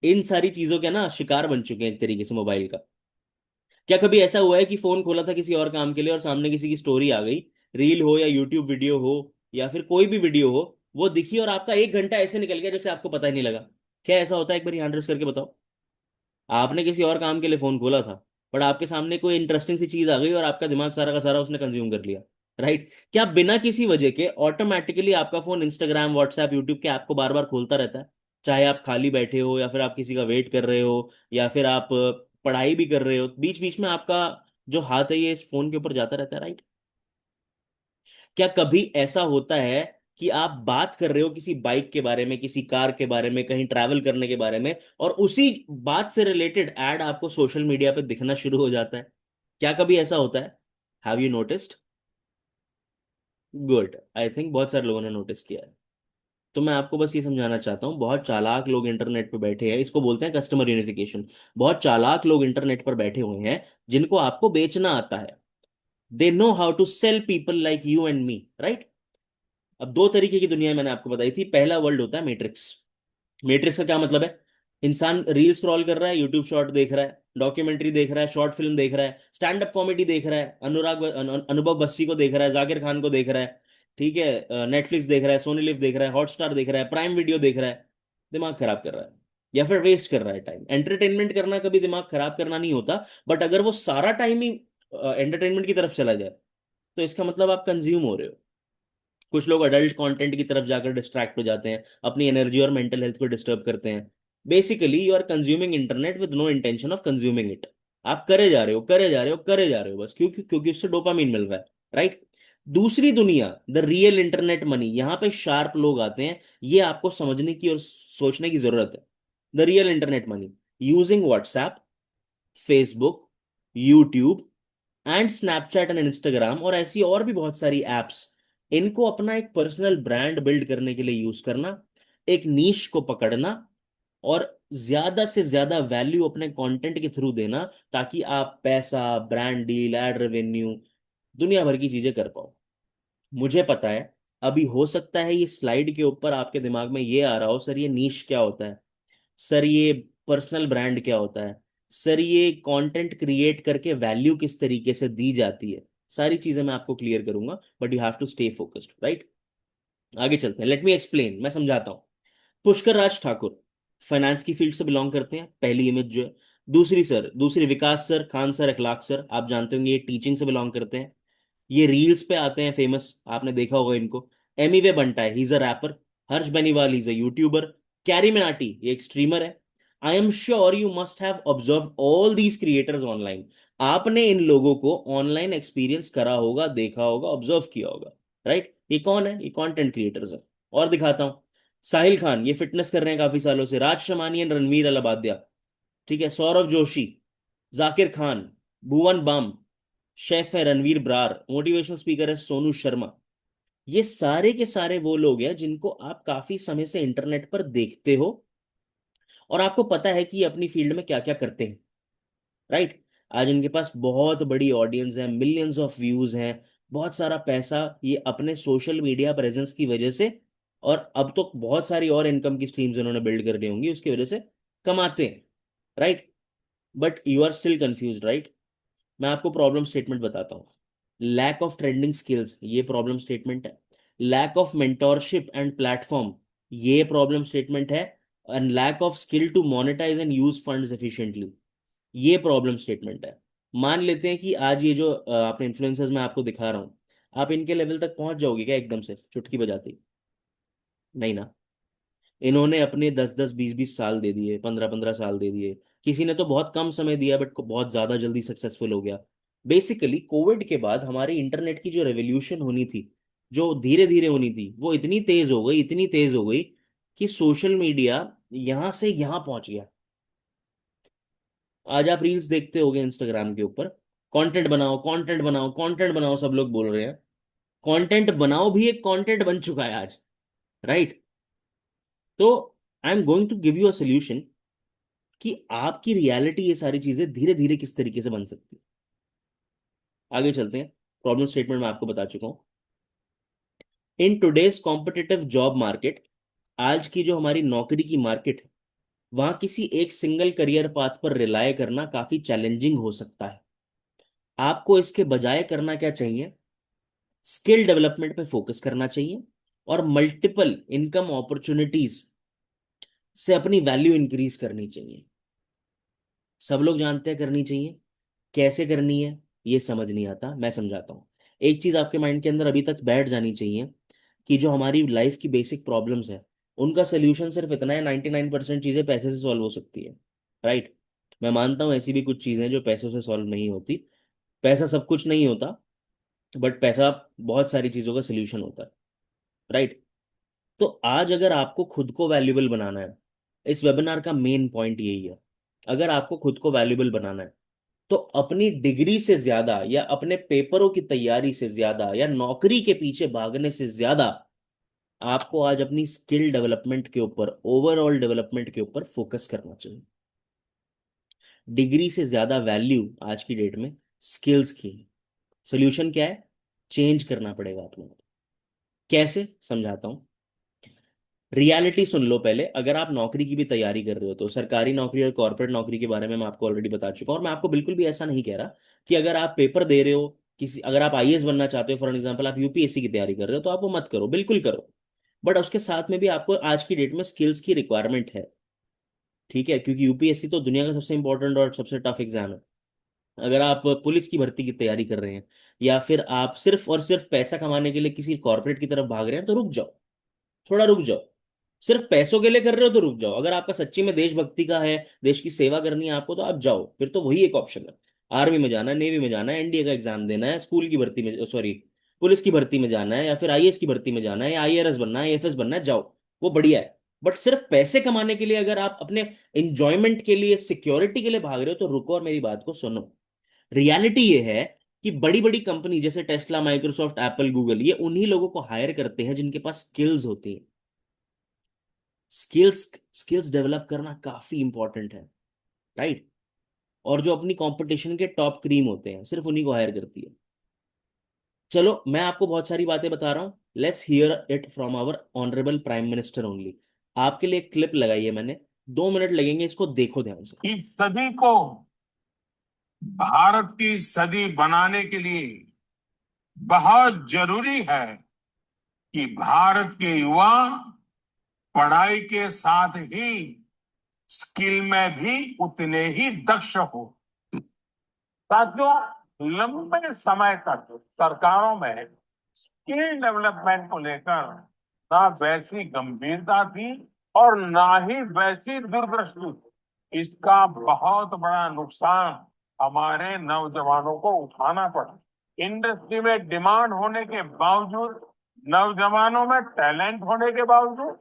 इन सारी चीजों के ना शिकार बन चुके हैं एक तरीके से मोबाइल का। क्या कभी ऐसा हुआ है कि फोन खोला था किसी और काम के लिए, और सामने किसी की स्टोरी आ गई, रील हो या यूट्यूब वीडियो हो या फिर कोई भी वीडियो हो, वो दिखी और आपका 1 घंटा ऐसे निकल गया जैसे आपको पता ही नहीं लगा। क्या ऐसा होता है? एक बार हैंड रेस करके बताओ। आपने किसी और काम के लिए फोन खोला था, बट आपके सामने कोई इंटरेस्टिंग सी चीज आ गई और आपका दिमाग सारा का सारा उसने कंज्यूम कर लिया। राइट? क्या बिना किसी वजह के ऑटोमेटिकली आपका फोन इंस्टाग्राम, व्हाट्सएप, यूट्यूब के ऐप को बार बार खोलता रहता है? चाहे आप खाली बैठे हो या फिर आप किसी का वेट कर रहे हो या फिर आप पढ़ाई भी कर रहे हो, बीच बीच में आपका जो हाथ है ये इस फोन के ऊपर जाता रहता है। राइट? क्या कभी ऐसा होता है कि आप बात कर रहे हो किसी बाइक के बारे में, किसी कार के बारे में, कहीं ट्रैवल करने के बारे में, और उसी बात से रिलेटेड एड आपको सोशल मीडिया पे दिखना शुरू हो जाता है? क्या कभी ऐसा होता है? Have you noticed? Good, I think बहुत सारे लोगों ने नोटिस किया है। तो मैं आपको बस ये समझाना चाहता हूँ, बहुत चालाक लोग इंटरनेट पे बैठे हैं, इसको बोलते हैं कस्टमर यूनिफिकेशन। बहुत चालाक लोग इंटरनेट पर बैठे हुए हैं जिनको आपको बेचना आता है। They know how to sell people like you and me. Right? अब दो तरीके की दुनिया मैंने आपको बताई थी। पहला वर्ल्ड होता है मैट्रिक्स। मैट्रिक्स का क्या मतलब है? इंसान रील स्क्रॉल कर रहा है, यूट्यूब शॉर्ट देख रहा है, डॉक्यूमेंट्री देख रहा है, शॉर्ट फिल्म देख रहा है, स्टैंड अप कॉमेडी देख रहा है, अनुभव बस्सी को देख रहा है, जाकिर खान को देख रहा है, ठीक है, नेटफ्लिक्स देख रहा है, सोनी लिव देख रहा है, हॉटस्टार देख रहा है, प्राइम वीडियो देख रहा है। दिमाग खराब कर रहा है या फिर वेस्ट कर रहा है टाइम। एंटरटेनमेंट करना कभी दिमाग खराब करना नहीं होता, बट अगर वो सारा टाइम ही एंटरटेनमेंट की तरफ चला जाए तो इसका मतलब आप कंज्यूम हो रहे हो। कुछ लोग अडल्ट कंटेंट की तरफ जाकर डिस्ट्रैक्ट हो जाते हैं, अपनी एनर्जी और मेंटल हेल्थ को डिस्टर्ब करते हैं। Basically you are consuming internet with no intention of consuming it. आप करे जा रहे हो, करे जा रहे हो, करे जा रहे हो, बस क्योंकि क्योंकि उससे डोपामीन मिल रहा है। राइट? दूसरी दुनिया, द रियल इंटरनेट मनी, यहां पे शार्प लोग आते हैं। ये आपको समझने की और सोचने की जरूरत है। The real internet money, using WhatsApp, Facebook, YouTube and Snapchat and Instagram और ऐसी और भी बहुत सारी एप्स, इनको अपना एक पर्सनल ब्रांड बिल्ड करने के लिए यूज करना, एक नीश को पकड़ना और ज्यादा से ज्यादा वैल्यू अपने कंटेंट के थ्रू देना, ताकि आप पैसा, ब्रांड डील, एड रेवेन्यू, दुनिया भर की चीजें कर पाओ। मुझे पता है अभी हो सकता है ये स्लाइड के ऊपर आपके दिमाग में ये आ रहा हो, सर ये नीश क्या होता है, सर ये पर्सनल ब्रांड क्या होता है, सर ये कंटेंट क्रिएट करके वैल्यू किस तरीके से दी जाती है। सारी चीजें मैं आपको क्लियर करूंगा, but you have to stay focused. Right? आगे चलते हैं, लेट मी एक्सप्लेन, मैं समझाता हूं। पुष्कर राज ठाकुर फाइनेंस की फील्ड से बिलोंग करते हैं, पहली इमेज जो है। दूसरी Vikas sir, Khan sir, Akhlaq sir, आप जानते होंगे ये टीचिंग से बिलोंग करते हैं। ये रील्स पे आते हैं फेमस, आपने देखा होगा इनको। एमीवे बंटा है, ही is a rapper. Harsh Beniwal, he is a YouTuber. Carry Minati, ये एक स्ट्रीमर है। I am sure you must have observe all these creators online. आपने इन लोगों को ऑनलाइन एक्सपीरियंस करा होगा, देखा होगा, ऑब्जर्व किया होगा। राइट? ये कौन है? ये कंटेंट क्रिएटर्स है। और दिखाता हूं। साहिल खान, ये फिटनेस कर रहे हैं काफी सालों से। राज शमानी एंड रणवीर अलाबादिया, ठीक है। सौरव जोशी, जाकिर खान, भुवन बाम, शेफ है रणवीर ब्रार, मोटिवेशनल स्पीकर है सोनू शर्मा। ये सारे के सारे वो लोग हैं जिनको आप काफी समय से इंटरनेट पर देखते हो और आपको पता है कि ये अपनी फील्ड में क्या क्या करते हैं। राइट? आज इनके पास बहुत बड़ी ऑडियंस है, मिलियंस ऑफ व्यूज हैं, बहुत सारा पैसा ये अपने सोशल मीडिया प्रेजेंस की वजह से, और अब तो बहुत सारी और इनकम की स्ट्रीम्स इन्होंने बिल्ड कर ली होंगी उसकी वजह से, कमाते हैं। Right? But you are still confuse. Right? मैं आपको प्रॉब्लम स्टेटमेंट बताता हूँ। लैक ऑफ ट्रेंडिंग स्किल्स, ये प्रॉब्लम स्टेटमेंट है। Lack of mentorship and platform, ये प्रॉब्लम स्टेटमेंट है। And lack of skill to monetize and use funds efficiently, ये प्रॉब्लम स्टेटमेंट है। मान लेते हैं कि आज ये जो आपने इन्फ्लुएंसर्स मैं आपको दिखा रहा हूँ, आप इनके लेवल तक पहुंच जाओगे क्या एकदम से चुटकी बजाते ही? नहीं ना। इन्होंने अपने 10-10 20-20 साल दे दिए, 15-15 साल दे दिए। किसी ने तो बहुत कम समय दिया बट को बहुत ज्यादा जल्दी सक्सेसफुल हो गया। बेसिकली कोविड के बाद हमारे इंटरनेट की जो रेवोल्यूशन होनी थी, जो धीरे धीरे होनी थी, वो इतनी तेज हो गई, इतनी तेज हो गई कि सोशल मीडिया यहां से यहां पहुंच गया। आज आप रील्स देखते होगे इंस्टाग्राम के ऊपर, कंटेंट बनाओ, कंटेंट बनाओ, कंटेंट बनाओ, सब लोग बोल रहे हैं। कंटेंट बनाओ भी एक कंटेंट बन चुका है आज। राइट? तो I am going to give you a solution कि आपकी रियलिटी ये सारी चीजें धीरे धीरे किस तरीके से बन सकती है। आगे चलते हैं। प्रॉब्लम स्टेटमेंट में आपको बता चुका हूं। In today's competitive job market, आज की जो हमारी नौकरी की मार्केट है, वहां किसी एक सिंगल करियर पाथ पर रिलाय करना काफी चैलेंजिंग हो सकता है। आपको इसके बजाय करना क्या चाहिए? स्किल डेवलपमेंट पे फोकस करना चाहिए और मल्टीपल इनकम अपॉर्चुनिटीज से अपनी वैल्यू इंक्रीज करनी चाहिए। सब लोग जानते हैं करनी चाहिए, कैसे करनी है ये समझ नहीं आता, मैं समझाता हूँ। एक चीज आपके माइंड के अंदर अभी तक बैठ जानी चाहिए कि जो हमारी लाइफ की बेसिक प्रॉब्लम्स है उनका सोल्यूशन सिर्फ इतना है, 99% चीजें पैसे से सॉल्व हो सकती है। राइट। मैं मानता हूँ ऐसी भी कुछ चीजें जो पैसों से सॉल्व नहीं होती। पैसा सब कुछ नहीं होता, बट पैसा बहुत सारी चीजों का सोल्यूशन होता है। राइट। तो आज अगर आपको खुद को वैल्यूबल बनाना है, इस वेबिनार का मेन पॉइंट यही है। अगर आपको खुद को वैल्यूबल बनाना है तो अपनी डिग्री से ज्यादा या अपने पेपरों की तैयारी से ज्यादा या नौकरी के पीछे भागने से ज्यादा आपको आज अपनी स्किल डेवलपमेंट के ऊपर, ओवरऑल डेवलपमेंट के ऊपर फोकस करना चाहिए। डिग्री से ज्यादा वैल्यू आज की डेट में स्किल्स की है। सोल्यूशन क्या है? चेंज करना पड़ेगा अपने आप। कैसे, समझाता हूं। रियलिटी सुन लो पहले। अगर आप नौकरी की भी तैयारी कर रहे हो तो सरकारी नौकरी और कॉर्पोरेट नौकरी के बारे में मैं आपको ऑलरेडी बता चुका हूं, और मैं आपको बिल्कुल भी ऐसा नहीं कह रहा कि अगर आप पेपर दे रहे हो, किसी, अगर आप आईएएस बनना चाहते हो फॉर एग्जांपल, आप यूपीएससी की तैयारी कर रहे हो तो आप वो मत करो, बिल्कुल करो। बट उसके साथ में भी आपको आज की डेट में स्किल्स की रिक्वायरमेंट है। ठीक है, क्योंकि यूपीएससी तो दुनिया का सबसे इंपॉर्टेंट और सबसे टफ एग्जाम है। अगर आप पुलिस की भर्ती की तैयारी कर रहे हैं या फिर आप सिर्फ और सिर्फ पैसा कमाने के लिए किसी कॉर्पोरेट की तरफ भाग रहे हैं तो रुक जाओ, थोड़ा रुक जाओ। सिर्फ पैसों के लिए कर रहे हो तो रुक जाओ। अगर आपका सच्ची में देशभक्ति का है, देश की सेवा करनी है आपको, तो आप जाओ, फिर तो वही एक ऑप्शन है। आर्मी में जाना है, नेवी में जाना है, एनडीए का एग्जाम देना है, स्कूल की भर्ती में, सॉरी, पुलिस की भर्ती में जाना है, या फिर आईएएस की भर्ती में जाना है, या आईआरएस बनना है, एफएस बनना है, जाओ, वो बढ़िया है। बट सिर्फ पैसे कमाने के लिए अगर आप अपने इंजॉयमेंट के लिए, सिक्योरिटी के लिए भाग रहे हो तो रुको और मेरी बात को सुनो। रियलिटी ये है कि बड़ी बड़ी कंपनी जैसे टेस्ला, माइक्रोसॉफ्ट, एप्पल, गूगल, ये उन्हीं लोगों को हायर करते हैं जिनके पास स्किल्स होती हैं। स्किल्स स्किल्स डेवलप करना काफी इंपॉर्टेंट है। राइट। और जो अपनी कंपटीशन के टॉप क्रीम होते हैं सिर्फ उन्हीं को हायर करती है। चलो मैं आपको बहुत सारी बातें बता रहा हूं, let's hear it from our honourable prime minister only. आपके लिए एक क्लिप लगाई है मैंने, 2 मिनट लगेंगे, इसको देखो ध्यान से। कि सदी को भारत की सदी बनाने के लिए बहुत जरूरी है कि भारत के युवा पढ़ाई के साथ ही स्किल में भी उतने ही दक्ष हो। साथियों, लंबे समय तक सरकारों में स्किल डेवलपमेंट को लेकर ना वैसी गंभीरता थी और ना ही वैसी दूरदृष्टि थी। इसका बहुत बड़ा नुकसान हमारे नौजवानों को उठाना पड़ा। इंडस्ट्री में डिमांड होने के बावजूद, नौजवानों में टैलेंट होने के बावजूद,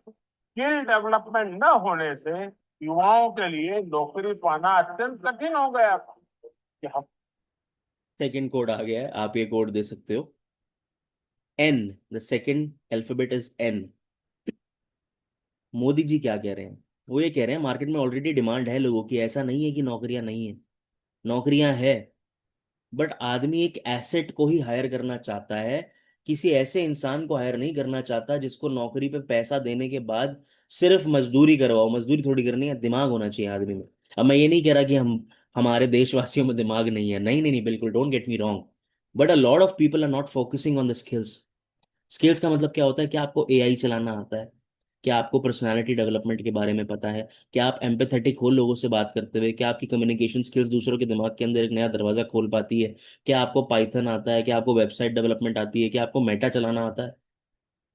स्किल डेवलपमेंट न होने से युवाओं के लिए नौकरी पाना अत्यंत कठिन हो गया था। कि हम सेकंड कोड आ गया है, आप ये कोड दे सकते हो। N, the second alphabet is N. Modi ji क्या कह रहे हैं? वो ये कह रहे हैं मार्केट में ऑलरेडी डिमांड है लोगों की, ऐसा नहीं है कि नौकरियां नहीं है, नौकरियां है। बट आदमी एक एसेट को ही हायर करना चाहता है, किसी ऐसे इंसान को हायर नहीं करना चाहता जिसको नौकरी पे पैसा देने के बाद सिर्फ मजदूरी करवाओ। मजदूरी थोड़ी करनी है, दिमाग होना चाहिए आदमी में। अब मैं ये नहीं कह रहा कि हम, हमारे देशवासियों में दिमाग नहीं है, नहीं नहीं नहीं, बिल्कुल, don't get me wrong. But a lot of people are not focusing on the skills. Skills का मतलब क्या होता है? कि आपको एआई चलाना आता है, क्या आपको पर्सनालिटी डेवलपमेंट के बारे में पता है, क्या आप एम्पैथेटिक हो लोगों से बात करते हुए, क्या आपकी कम्युनिकेशन स्किल्स दूसरों के दिमाग के अंदर एक नया दरवाजा खोल पाती है, क्या आपको पाइथन आता है, क्या आपको वेबसाइट डेवलपमेंट आती है, क्या आपको मेटा चलाना आता है।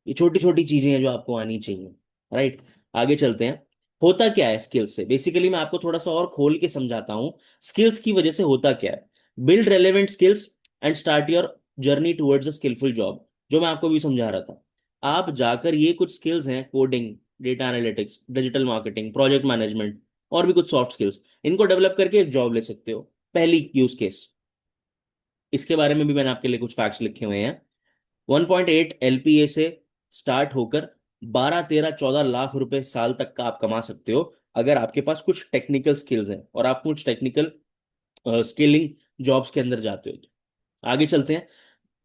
ये छोटी छोटी चीजें हैं जो आपको आनी चाहिए। राइट। आगे चलते हैं। होता क्या है स्किल्स से? बेसिकली मैं आपको थोड़ा सा और खोल के समझाता हूँ स्किल्स की वजह से होता क्या है। Build relevant skills and start your journey towards a skillful job, जो मैं आपको भी समझा रहा था। आप जाकर ये कुछ स्किल्स हैं, coding, data analytics, digital marketing, project management, और भी कुछ सॉफ्ट स्किल्स, इनको डेवलप करके एक जॉब ले सकते हो। पहली यूज केस, इसके बारे में भी मैंने आपके लिए कुछ फैक्ट्स लिखे हुए हैं। 1.8 एलपीए से स्टार्ट होकर 12, 13, 14 लाख रुपए साल तक का आप कमा सकते हो अगर आपके पास कुछ टेक्निकल स्किल्स हैं और आप कुछ टेक्निकल स्किलिंग जॉब्स के अंदर जाते हो तो। आगे चलते हैं।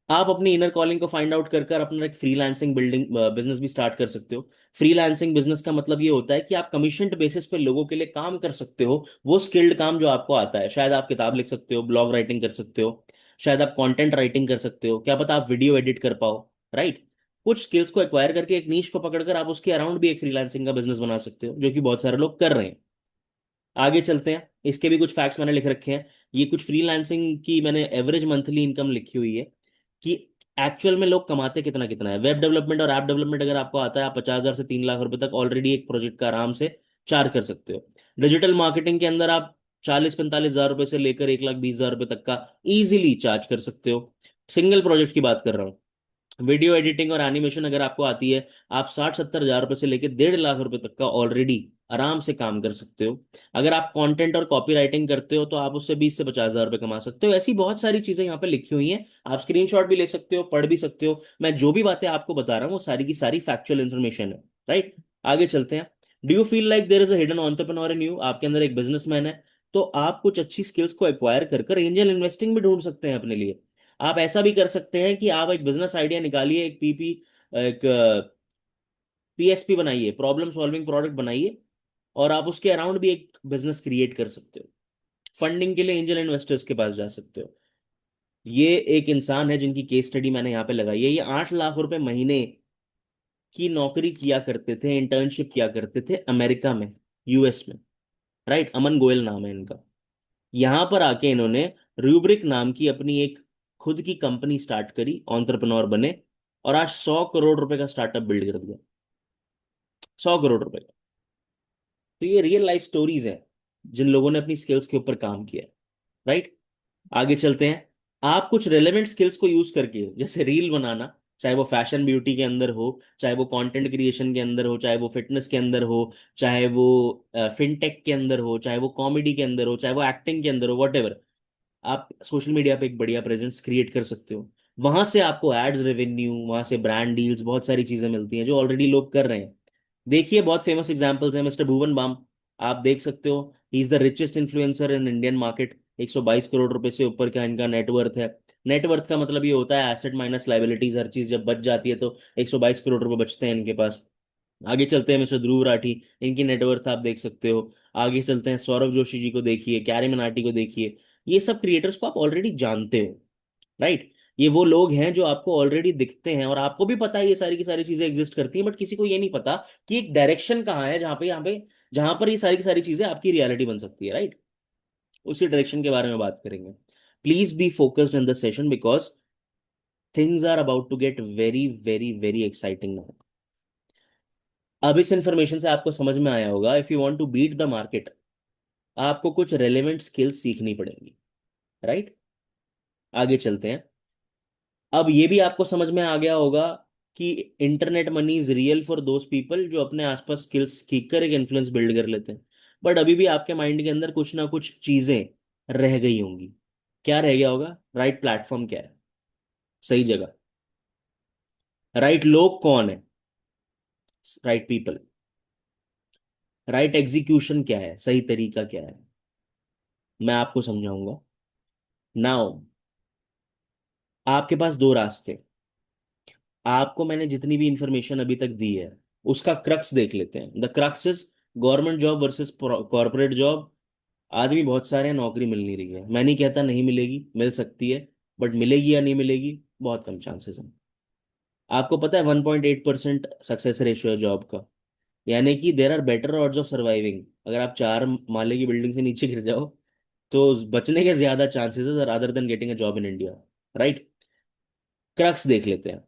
आप अपनी इनर कॉलिंग को फाइंड आउट कर कर अपना एक फ्रीलांसिंग बिल्डिंग बिजनेस भी स्टार्ट कर सकते हो। फ्रीलांसिंग बिजनेस का मतलब ये होता है कि आप कमीशन बेसिस पे लोगों के लिए काम कर सकते हो, वो स्किल्ड काम जो आपको आता है। शायद आप किताब लिख सकते हो, ब्लॉग राइटिंग कर सकते हो, शायद आप कंटेंट राइटिंग कर सकते हो, क्या पता आप वीडियो एडिट कर पाओ, राइट। कुछ स्किल्स को एक्वायर करके एक नीश को पकड़कर आप उसके अराउंड भी एक फ्रीलांसिंग का बिजनेस बना सकते हो, जो कि बहुत सारे लोग कर रहे हैं। आगे चलते हैं, इसके भी कुछ फैक्ट्स मैंने लिख रखे हैं। ये कुछ फ्रीलांसिंग की मैंने एवरेज मंथली इनकम लिखी हुई है कि एक्चुअल में लोग कमाते कितना कितना है। वेब डेवलपमेंट और ऐप डेवलपमेंट अगर आपको आता है, आप 50,000 से 3 लाख रुपए तक ऑलरेडी एक प्रोजेक्ट का आराम से चार्ज कर सकते हो। डिजिटल मार्केटिंग के अंदर आप 40-45 हजार रुपए से लेकर 1,20,000 रुपए तक का इजीली चार्ज कर सकते हो। सिंगल प्रोजेक्ट की बात कर रहा हूँ। वीडियो एडिटिंग और एनिमेशन अगर आपको आती है, आप 60-70 हजार रुपए से लेकर 1.5 लाख रुपए तक का ऑलरेडी आराम से काम कर सकते हो। अगर आप कंटेंट और कॉपी राइटिंग करते हो तो आप उससे 20 से 50 हजार रुपए कमा सकते हो। ऐसी बहुत सारी चीजें यहाँ पे लिखी हुई हैं, आप स्क्रीनशॉट भी ले सकते हो, पढ़ भी सकते हो। मैं जो भी बातें आपको बता रहा हूँ वो सारी की सारी फैक्चुअल इन्फॉर्मेशन है, राइट। आगे चलते हैं। Do you feel like there is a hidden entrepreneur in you? आपके अंदर एक बिजनेसमैन है, तो आप कुछ अच्छी स्किल्स को एक्वायर कर कर एंजल इन्वेस्टिंग भी ढूंढ सकते हैं अपने लिए। आप ऐसा भी कर सकते हैं कि आप एक बिजनेस आइडिया निकालिए, एक पीपी, एक पीएसपी बनाइए, प्रॉब्लम सॉल्विंग प्रोडक्ट बनाइए, और आप उसके अराउंड भी एक बिजनेस क्रिएट कर सकते हो। फंडिंग के लिए एंजल इन्वेस्टर्स के पास जा सकते हो। ये एक इंसान है जिनकी केस स्टडी मैंने यहाँ पे लगाई है। ये 8 लाख रुपए महीने की नौकरी किया करते थे, इंटर्नशिप किया करते थे अमेरिका में, यूएस में, राइट। अमन गोयल नाम है इनका। यहां पर आके इन्होंने रूब्रिक नाम की अपनी एक खुद की कंपनी स्टार्ट करी, एंटरप्रेन्योर बने, और आज 100 करोड़ रुपए का स्टार्टअप बिल्ड कर दिया। 100 करोड़ रुपए का। तो ये रियल लाइफ स्टोरीज हैं जिन लोगों ने अपनी स्किल्स के ऊपर काम किया, राइट। आगे चलते हैं। आप कुछ रेलेवेंट स्किल्स को यूज करके, जैसे रील बनाना, चाहे वो फैशन ब्यूटी के अंदर हो, चाहे वो कंटेंट क्रिएशन के अंदर हो, चाहे वो फिटनेस के अंदर हो, चाहे वो फिनटेक के अंदर हो, चाहे वो कॉमेडी के अंदर हो, चाहे वो एक्टिंग के अंदर हो, वट, आप सोशल मीडिया पे एक बढ़िया प्रेजेंस क्रिएट कर सकते हो। वहां से आपको एड्स रेवेन्यू, वहां से ब्रांड डील्स, बहुत सारी चीजें मिलती हैं जो ऑलरेडी लोग कर रहे हैं। देखिए बहुत फेमस एग्जांपल्स हैं। मिस्टर भुवन बाम, आप देख सकते हो, he is the richest influencer in Indian market. 122 crore रुपए से ऊपर का इनका नेटवर्थ है। नेटवर्थ का मतलब ये होता है एसेट माइनस लाइबिलिटीज, हर चीज जब बच जाती है तो 122 करोड़ रुपए बचते हैं इनके पास। आगे चलते हैं, मिस्टर ध्रुव राठी, इनकी नेटवर्थ आप देख सकते हो। आगे चलते हैं, सौरभ जोशी जी को देखिए, कैरी मनाटी को देखिए। ये सब क्रिएटर्स को आप ऑलरेडी जानते हो, राइट। ये वो लोग हैं जो आपको ऑलरेडी दिखते हैं, और आपको भी पता है ये सारी की सारी चीजें एग्जिस्ट करती हैं, बट किसी को ये नहीं पता कि एक डायरेक्शन कहाँ है जहाँ पे यहाँ पे जहां पर ये सारी की सारी चीजें आपकी रियलिटी बन सकती है, राइट। उसी डायरेक्शन के बारे में बात करेंगे। Please be focused in the session because things are about to get very very very exciting now. अब इस इंफॉर्मेशन से आपको समझ में आया होगा, if you want to beat the market, आपको कुछ रेलेवेंट स्किल्स सीखनी पड़ेंगी, राइट। आगे चलते हैं। अब ये भी आपको समझ में आ गया होगा कि internet money is real for those people जो अपने आसपास स्किल्स सीखकर एक इन्फ्लुएंस बिल्ड कर लेते हैं। बट अभी भी आपके माइंड के अंदर कुछ ना कुछ चीजें रह गई होंगी। क्या रह गया होगा? राइट प्लेटफॉर्म क्या है, सही जगह, राइट लोग कौन है, राइट पीपल, राइट एग्जीक्यूशन क्या है, सही तरीका क्या है, मैं आपको समझाऊंगा। नाउ आपके पास दो रास्ते। आपको मैंने जितनी भी इंफॉर्मेशन अभी तक दी है उसका क्रक्स देख लेते हैं। The crux is government job versus corporate job. आदमी बहुत सारे हैं, नौकरी मिल नहीं रही है। मैं नहीं कहता नहीं मिलेगी, मिल सकती है, बट मिलेगी या नहीं मिलेगी, बहुत कम चांसेस हैं। आपको पता है 1.8% सक्सेस रेशियो है जॉब का, यानी कि there are better odds of surviving. अगर आप 4 माले की बिल्डिंग से नीचे गिर जाओ तो बचने के ज्यादा चांसेस है other than getting a job in India, right. Crux देख लेते हैं।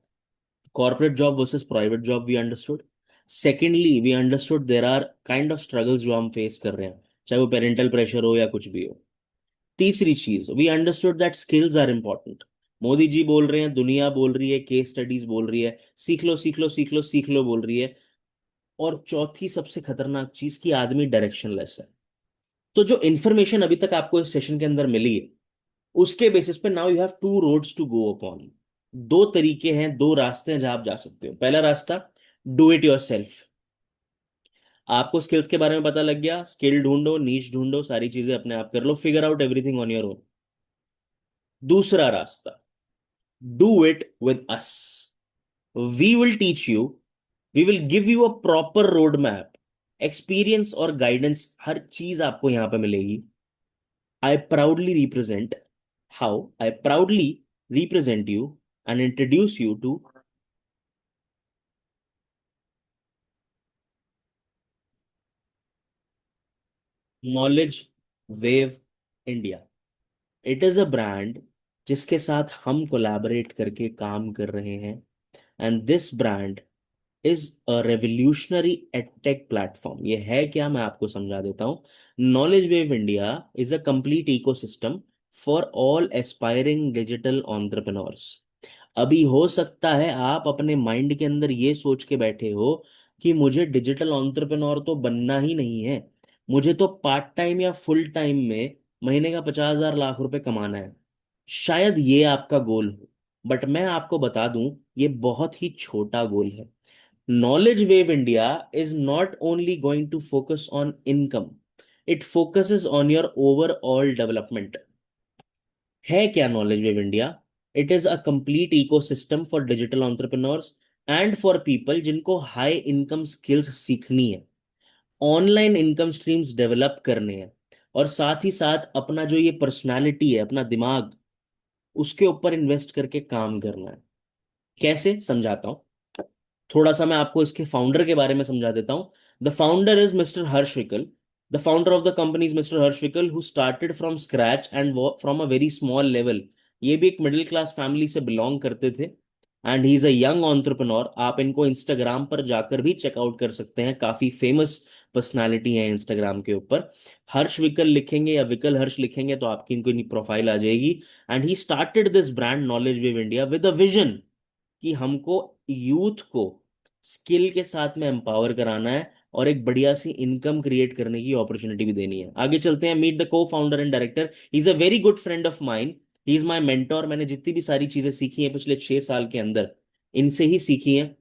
Corporate job versus private job we understood. Secondly we understood there are kind of struggles जो हम फेस कर रहे हैं, चाहे वो पेरेंटल प्रेशर हो या कुछ भी हो। तीसरी चीज, we understood that skills are important. Modi ji बोल रहे हैं, दुनिया बोल रही है, केस स्टडीज बोल रही है, सीख लो सीख लो सीख लो सीख लो बोल रही है। और चौथी सबसे खतरनाक चीज की आदमी डायरेक्शनलेस है। तो जो इन्फॉर्मेशन अभी तक आपको इस सेशन के अंदर मिली है उसके बेसिस पे now you have two roads to go upon. दो तरीके हैं, दो रास्ते हैं जहां आप जा सकते हो। पहला रास्ता, डू इट योर सेल्फ। आपको स्किल्स के बारे में पता लग गया, स्किल ढूंढो, नीश ढूंढो, सारी चीजें अपने आप कर लो, figure out everything on your own. दूसरा रास्ता, do it with us. We will teach you, we will give you a proper road map, experience और गाइडेंस, हर चीज आपको यहां पे मिलेगी। I proudly represent how I proudly represent you and introduce you to Knowledge wave India. It is a brand जिसके साथ हम कोलैबोरेट करके काम कर रहे हैं, and this brand is a revolutionary edtech platform. ये है क्या, मैं आपको समझा देता हूँ। Knowledge wave India is a complete ecosystem for all aspiring digital entrepreneurs. अभी हो सकता है आप अपने माइंड के अंदर ये सोच के बैठे हो कि मुझे डिजिटल एंटरप्रेन्योर तो बनना ही नहीं है, मुझे तो पार्ट टाइम या फुल टाइम में महीने का 50,000 लाख रुपए कमाना है। शायद ये आपका गोल हो, बट मैं आपको बता दूं ये बहुत ही छोटा गोल है। Knowledge Wave India is not only going to focus on income, it focuses on your overall development. है क्या knowledge wave India? It is a complete ecosystem for digital entrepreneurs and for people जिनको हाई इनकम स्किल्स सीखनी है, ऑनलाइन इनकम स्ट्रीम्स डेवलप करने हैं, और साथ ही साथ अपना जो ये पर्सनालिटी है, अपना दिमाग, उसके ऊपर इन्वेस्ट करके काम करना है। कैसे, समझाता हूं। थोड़ा सा मैं आपको इसके फाउंडर के बारे में समझा देता हूँ। The founder is mister Harsh Vikal. The founder of the company is mister Harsh Vikal who started from scratch and from a very small level. ये भी एक मिडिल क्लास फैमिली से बिलोंग करते थे, and he is a young entrepreneur. आप इनको इंस्टाग्राम पर जाकर भी चेकआउट कर सकते हैं, काफी फेमस पर्सनालिटी है इंस्टाग्राम के ऊपर। हर्ष विकल लिखेंगे या विकल हर्ष लिखेंगे तो आपकी इनको प्रोफाइल आ जाएगी। And he started this brand knowledge wave India with a vision कि हमको यूथ को स्किल के साथ में एम्पावर कराना है और एक बढ़िया सी इनकम क्रिएट करने की अपॉर्चुनिटी भी देनी है। आगे चलते हैं। मीट द को founder and director. He is a very good friend of mine. He is my mentor. मैंने जितनी भी सारी चीजें सीखी हैं पिछले 6 साल के अंदर, इनसे ही सीखी हैं।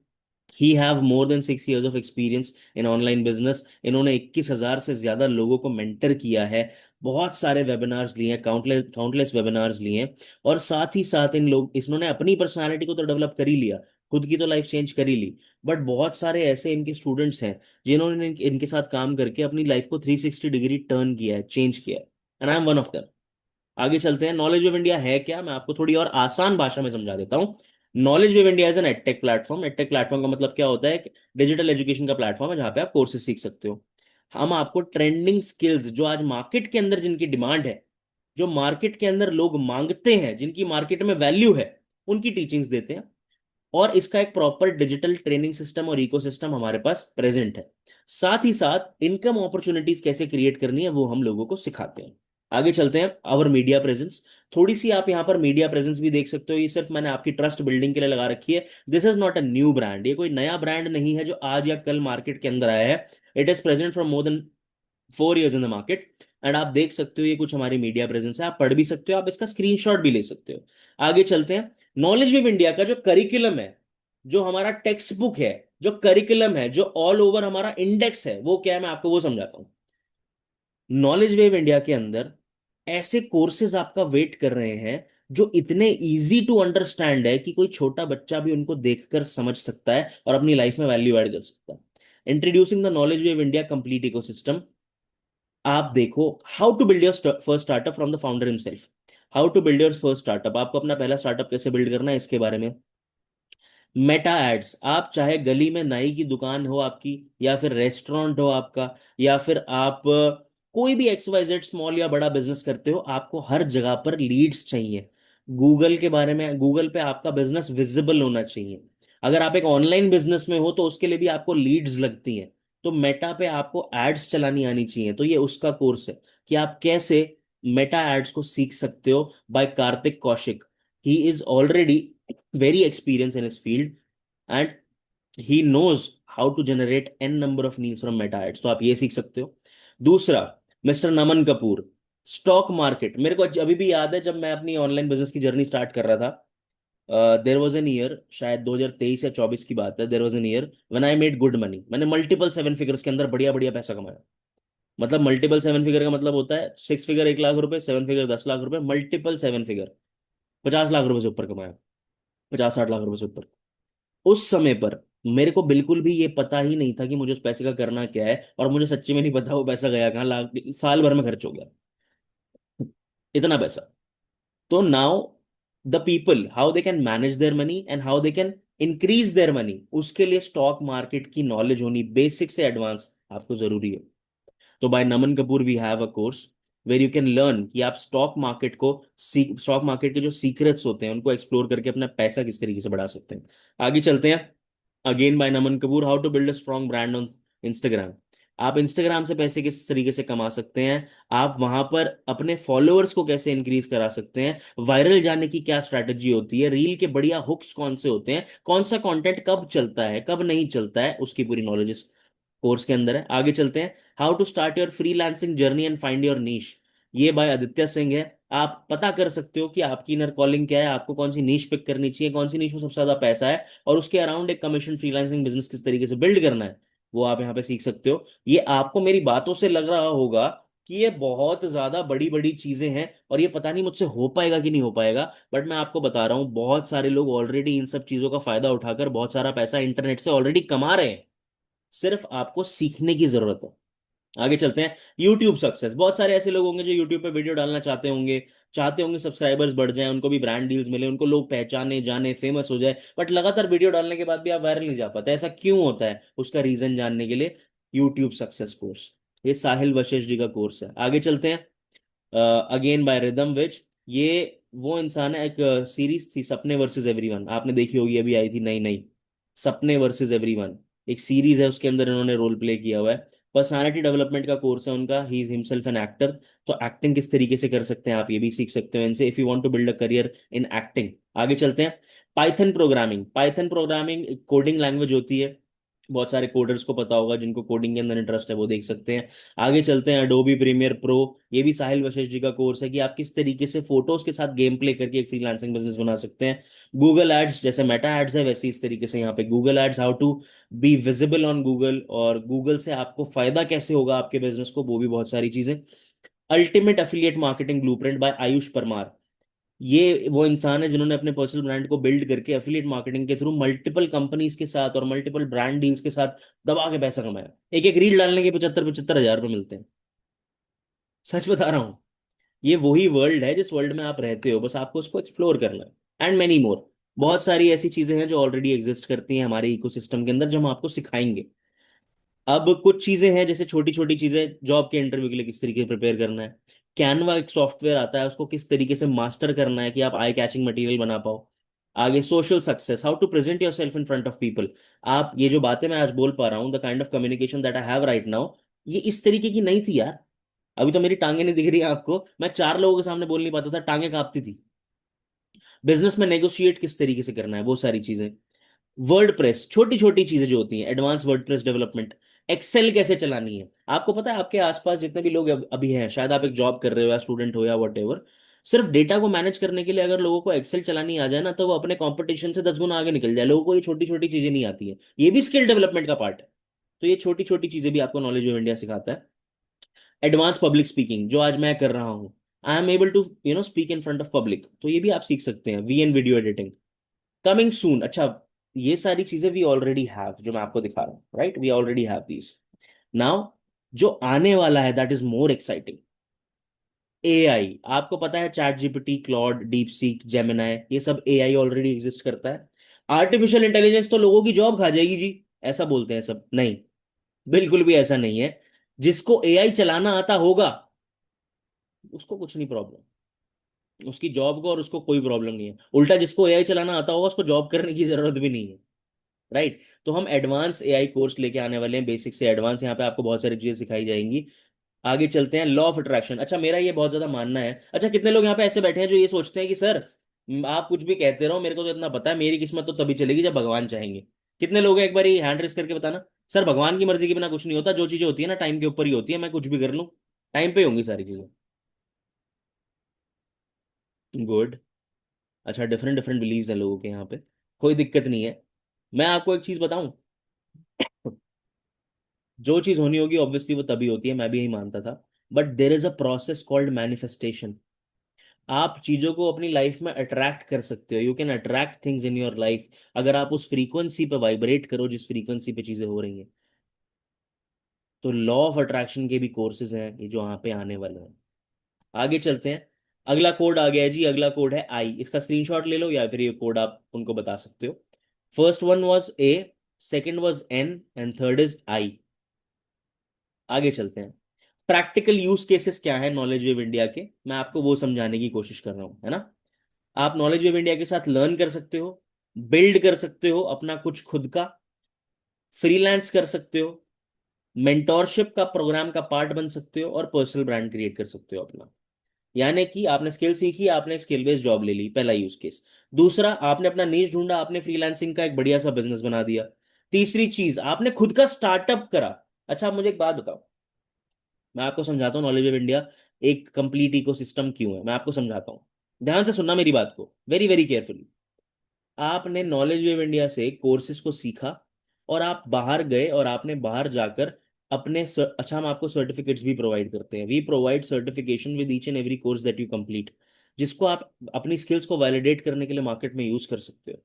He have more then 6 years of experience in online business. इन्होंने 21,000 से ज्यादा लोगों को मेंटर किया है, बहुत सारे वेबिनार्स लिए हैं, काउंटलेस काउंटलेस वेबिनार्स लिए हैं। और साथ ही साथ इन्होंने अपनी पर्सनालिटी को तो डेवलप कर ही लिया, खुद की तो लाइफ चेंज कर ही ली, बट बहुत सारे ऐसे इनके स्टूडेंट्स हैं जिन्होंने इनके साथ काम करके अपनी लाइफ को 360 डिग्री टर्न किया है, चेंज किया है, and I am one of them. आगे चलते हैं। नॉलेज ऑफ इंडिया है क्या, मैं आपको थोड़ी और आसान भाषा में समझा देता हूँ। Knowledge of India is an edtech platform. Edtech platform का मतलब क्या होता है? डिजिटल एजुकेशन का प्लेटफॉर्म है जहां पे आप कोर्सेज सीख सकते हो। हम आपको ट्रेंडिंग स्किल्स जो आज मार्केट के अंदर जिनकी डिमांड है, जो मार्केट के अंदर लोग मांगते हैं, जिनकी मार्केट में वैल्यू है, उनकी टीचिंग्स देते हैं। और इसका एक प्रॉपर डिजिटल ट्रेनिंग सिस्टम और इकोसिस्टम हमारे पास प्रेजेंट है। साथ ही साथ इनकम अपॉर्चुनिटीज कैसे क्रिएट करनी है वो हम लोगों को सिखाते हैं। आगे चलते हैं। Our media presence. थोड़ी सी आप यहाँ पर मीडिया प्रेजेंस भी देख सकते हो, ये सिर्फ मैंने आपकी ट्रस्ट बिल्डिंग के लिए लगा रखी है। This is not a new brand. ये कोई नया ब्रांड नहीं है जो आज या कल मार्केट के अंदर आया है। It is present from more than 4 years in the market, and आप देख सकते हो ये कुछ हमारी मीडिया प्रेजेंस है। आप पढ़ भी सकते हो, आप इसका स्क्रीनशॉट भी ले सकते हो। आगे चलते हैं। नॉलेज वेव इंडिया का जो करिकुलम है, जो हमारा टेक्स्ट बुक है, जो करिकुलम है, जो ऑल ओवर हमारा इंडेक्स है, वो क्या है मैं आपको वो समझाता हूँ। नॉलेज वेव इंडिया के अंदर ऐसे कोर्सेज आपका वेट कर रहे हैं जो इतने इजी टू अंडरस्टैंड है कि कोई छोटा बच्चा भी उनको देखकर समझ सकता है और अपनी लाइफ में वैल्यू ऐड कर सकता है। Introducing the knowledge wave India complete ecosystem. आप देखो, how to build your first startup from the founder himself. How to build your first startup, आपको अपना पहला स्टार्टअप कैसे बिल्ड करना है इसके बारे में। Meta ads. आप चाहे गली में नाई की दुकान हो आपकी, या फिर रेस्टोरेंट हो आपका, या फिर आप कोई भी XYZ स्मॉल या बड़ा बिजनेस करते हो, आपको हर जगह पर लीड्स चाहिए। गूगल के बारे में, गूगल पे आपका बिजनेस विजिबल होना चाहिए। अगर आप एक ऑनलाइन बिजनेस में हो तो उसके लिए भी आपको लीड्स लगती हैं। तो मेटा पे आपको एड्स चलानी आनी चाहिए। तो ये उसका कोर्स है कि आप कैसे मेटा एड्स को सीख सकते हो, by Kartik Kaushik. He is already very experienced in his field, and he knows how to generate n number of leads from meta ads। तो आप ये सीख सकते हो। दूसरा, mister Naman Kapoor. Stock market. मेरे को अभी भी याद है जब मैं अपनी ऑनलाइन बिजनेस की जर्नी स्टार्ट कर रहा था, देर वॉज एन ईयर, शायद 2023 या 24 की बात है। There was an year when I made good money. मैंने मल्टीपल 7 फिगर्स के अंदर बढ़िया बढ़िया पैसा कमाया। मतलब मल्टीपल 7 फिगर का मतलब होता है 6 फिगर 1 लाख रुपए, 7 फिगर 10 लाख रुपए, मल्टीपल 7 फिगर 50 लाख रुपए से ऊपर कमाया। 50-60 लाख रुपए से ऊपर। उस समय पर मेरे को बिल्कुल भी ये पता ही नहीं था कि मुझे उस पैसे का करना क्या है, और मुझे सच्ची में नहीं पता वो पैसा गया कहाँ। लाख साल भर में खर्च हो गया इतना पैसा। तो now the people how they can manage their money and how they can increase their money, उसके लिए स्टॉक मार्केट की नॉलेज होनी बेसिक से एडवांस आपको जरूरी है। तो by Naman Kapoor we have a course where you can learn कि आप स्टॉक मार्केट को स्टॉक मार्केट के जो सीक्रेट्स होते हैं उनको एक्सप्लोर करके अपना पैसा किस तरीके से बढ़ा सकते हैं। आगे चलते हैं। Again by Naman Kapoor, how to build a strong brand on Instagram. आप इंस्टाग्राम से पैसे किस तरीके से कमा सकते हैं, आप वहां पर अपने फॉलोअर्स को कैसे इंक्रीज करा सकते हैं, वायरल जाने की क्या स्ट्रैटेजी होती है, रील के बढ़िया हुक्स कौन से होते हैं, कौन सा कंटेंट कब चलता है कब नहीं चलता है, उसकी पूरी नॉलेज इस कोर्स के अंदर है। आगे चलते हैं। How to start your freelancing journey and find your niche. ये बाय आदित्य सिंह है। आप पता कर सकते हो कि आपकी इनर कॉलिंग क्या है, आपको कौन सी नीश पिक करनी चाहिए, कौन सी नीश में सबसे ज्यादा पैसा है, और उसके अराउंड एक कमीशन फ्रीलांसिंग बिजनेस किस तरीके से बिल्ड करना है, वो आप यहाँ पे सीख सकते हो। ये आपको मेरी बातों से लग रहा होगा कि ये बहुत ज्यादा बड़ी बड़ी चीजें हैं और ये पता नहीं मुझसे हो पाएगा कि नहीं हो पाएगा, बट मैं आपको बता रहा हूँ बहुत सारे लोग ऑलरेडी इन सब चीजों का फायदा उठाकर बहुत सारा पैसा इंटरनेट से ऑलरेडी कमा रहे हैं। सिर्फ आपको सीखने की जरूरत है। आगे चलते हैं। YouTube सक्सेस, बहुत सारे ऐसे लोग होंगे जो YouTube पे वीडियो डालना चाहते होंगे सब्सक्राइबर्स बढ़ जाएं, उनको भी ब्रांड डील्स मिले, उनको लोग पहचाने जाने फेमस हो जाए, बट लगातार वीडियो डालने के बाद भी आप वायरल नहीं जा पाते। ऐसा क्यों होता है, उसका रीजन जानने के लिए YouTube सक्सेस कोर्स, ये साहिल वशिष्ठ जी का कोर्स है। आगे चलते हैं। अगेन बाय रिदम विच, ये वो इंसान है, एक सीरीज थी सपने वर्सेस एवरीवन, आपने देखी होगी, अभी आई थी नई नई, सपने वर्सेस एवरीवन, एक सीरीज है, उसके अंदर इन्होंने रोल प्ले किया हुआ है। पर्सनालिटी डेवलपमेंट का कोर्स है उनका, he is himself an actor. तो एक्टिंग किस तरीके से कर सकते हैं आप, ये भी सीख सकते हो इनसे, if you want to build a career in acting. आगे चलते हैं। पाइथन प्रोग्रामिंग कोडिंग लैंग्वेज होती है, बहुत सारे कोडर्स को पता होगा, जिनको कोडिंग के अंदर इंटरेस्ट है वो देख सकते हैं। आगे चलते हैं। अडोबी प्रीमियर प्रो, ये भी साहिल वशिष्ठ जी का कोर्स है कि आप किस तरीके से फोटोज के साथ गेम प्ले करके एक फ्रीलांसिंग बिजनेस बना सकते हैं। गूगल एड्स, जैसे मेटा एड्स है वैसे इस तरीके से यहाँ पे Google ads, how to be visible on Google, और गूगल से आपको फायदा कैसे होगा आपके बिजनेस को, वो भी बहुत सारी चीजें। Ultimate affiliate marketing blueprint by Ayush Parmar, ये वो इंसान है जिन्होंने अपने पर्सनल ब्रांड को बिल्ड करके एफिलिएट मार्केटिंग के थ्रू मल्टीपल कंपनीज के साथ और मल्टीपल ब्रांड डील्स के साथ दबा के पैसा कमाया। एक एक रील डालने के 75-75 हजार रुपये मिलते हैं, सच बता रहा हूँ। ये वही वर्ल्ड है जिस वर्ल्ड में आप रहते हो, बस आपको उसको एक्सप्लोर करना है, एंड मेनी मोर। बहुत सारी ऐसी चीजें हैं जो ऑलरेडी एग्जिस्ट करती हैं हमारे इकोसिस्टम के अंदर, जो हम आपको सिखाएंगे। अब कुछ चीजें हैं जैसे छोटी छोटी चीजें, जॉब के इंटरव्यू के लिए किस तरीके से प्रिपेयर करना है, कैनवा एक सॉफ्टवेयर आता है, उसको किस तरीके से मास्टर करना है कि आप आई कैचिंग मटेरियल बना पाओ। आगे social success, how to present yourself in front of people. आप ये जो बातें मैं आज बोल पा रहा हूँ, the kind of communication that I have right now, ये इस तरीके की नहीं थी यार। अभी तो मेरी टांगे नहीं दिख रही है आपको, मैं 4 लोगों के सामने बोल नहीं पाता था, टांगे कांपती थी। बिजनेस में नेगोशिएट किस तरीके से करना है, वो सारी चीजें। वर्ड प्रेस, छोटी छोटी चीजें जो होती हैं, advance WordPress development. Excel कैसे चलानी है, आपको पता है आपके आसपास जितने भी लोग अभी हैं, शायद आप एक जॉब कर रहे हो या स्टूडेंट हो या वट एवर, सिर्फ डेटा को मैनेज करने के लिए अगर लोगों को एक्सेल चलानी आ जाए ना, तो वो अपने कंपटीशन से 10 गुना आगे निकल जाए। लोगों को ये छोटी छोटी चीजें नहीं आती है, ये भी स्किल डेवलपमेंट का पार्ट है। तो ये छोटी छोटी चीजें भी आपको नॉलेज ऑफ इंडिया सिखाता है। एडवांस पब्लिक स्पीकिंग, जो आज मैं कर रहा हूँ, I am able to speak in front of public, तो ये भी आप सीख सकते हैं। V N video editing coming soon. अच्छा, ये सारी चीजें वी ऑलरेडी हैव, जो मैं आपको दिखा रहा हूँ, right, we already have these. Now जो आने वाला है that is more exciting. AI, आपको पता है chat GPT, Claude, DeepSeek, Gemini, ये सब एआई ऑलरेडी एग्जिस्ट करता है। आर्टिफिशियल इंटेलिजेंस तो लोगों की जॉब खा जाएगी जी, ऐसा बोलते हैं सब, नहीं, बिल्कुल भी ऐसा नहीं है। जिसको एआई चलाना आता होगा उसको कुछ नहीं प्रॉब्लम, उसकी जॉब को और उसको कोई प्रॉब्लम नहीं है। उल्टा जिसको एआई चलाना आता होगा उसको जॉब करने की जरूरत भी नहीं है, राइट। तो हम एडवांस एआई कोर्स लेके आने वाले हैं, बेसिक से एडवांस, यहाँ पे आपको बहुत सारी चीजें सिखाई जाएंगी। आगे चलते हैं। लॉ ऑफ अट्रैक्शन, अच्छा मेरा ये बहुत ज्यादा मानना है। अच्छा, कितने लोग यहाँ पे ऐसे बैठे हैं जो ये सोचते हैं कि सर आप कुछ भी कहते रहो, मेरे को तो इतना पता है, मेरी किस्मत तो तभी चलेगी जब भगवान चाहेंगे। कितने लोग हैं, एक बार हैंड रेस करके बताना। सर भगवान की मर्जी के बिना कुछ नहीं होता, जो चीजें होती है ना टाइम के ऊपर ही होती है, मैं कुछ भी कर लूँ टाइम पे ही होंगी सारी चीजें। गुड। अच्छा, डिफरेंट डिफरेंट बिलीव्स हैं लोगों के यहाँ पे, कोई दिक्कत नहीं है। मैं आपको एक चीज बताऊं, जो चीज होनी होगी ऑब्वियसली वो तभी होती है, मैं भी यही मानता था, but there is a process called manifestation. आप चीजों को अपनी लाइफ में अट्रैक्ट कर सकते हो, you can attract things in your life, अगर आप उस फ्रीक्वेंसी पे वाइब्रेट करो जिस फ्रीक्वेंसी पे चीजें हो रही हैं। तो लॉ ऑफ अट्रैक्शन के भी कोर्सेज हैं ये जो यहाँ पे आने वाले हैं। आगे चलते हैं। अगला कोड आ गया है जी, अगला कोड है आई, इसका स्क्रीनशॉट ले लो या फिर ये कोड आप उनको बता सकते हो। First one was a, second was an and third is I. आगे चलते हैं। प्रैक्टिकल यूज केसेस क्या है नॉलेज वेव इंडिया के, मैं आपको वो समझाने की कोशिश कर रहा हूं, है ना। आप नॉलेज वेव इंडिया के साथ लर्न कर सकते हो, बिल्ड कर सकते हो अपना कुछ खुद का, फ्रीलांस कर सकते हो, मेंटोरशिप का प्रोग्राम का पार्ट बन सकते हो, और पर्सनल ब्रांड क्रिएट कर सकते हो अपना। यानी कि आपने स्किल सीखी, आपने स्किल बेस्ड जॉब ले ली, पहला यूज केस। दूसरा, आपने अपना नीश ढूंढा, आपने फ्रीलांसिंग का एक बढ़िया सा बिजनेस बना दिया। तीसरी चीज, आपने खुद का स्टार्टअप करा। अच्छा, आप मुझे एक बात बताओ, मैं आपको समझाता हूँ नॉलेज ऑफ इंडिया एक कंप्लीट इकोसिस्टम क्यों है, मैं आपको समझाता हूँ। ध्यान से सुनना मेरी बात को, वेरी वेरी केयरफुली। आपने नॉलेज वेव इंडिया से कोर्सेज को सीखा, और आप बाहर गए और आपने बाहर जाकर अच्छा, हम आपको सर्टिफिकेट्स भी प्रोवाइड करते हैं, we provide certification with each and every course that you complete, जिसको आप अपनी स्किल्स को वैलिडेट करने के लिए मार्केट में यूज कर सकते हो।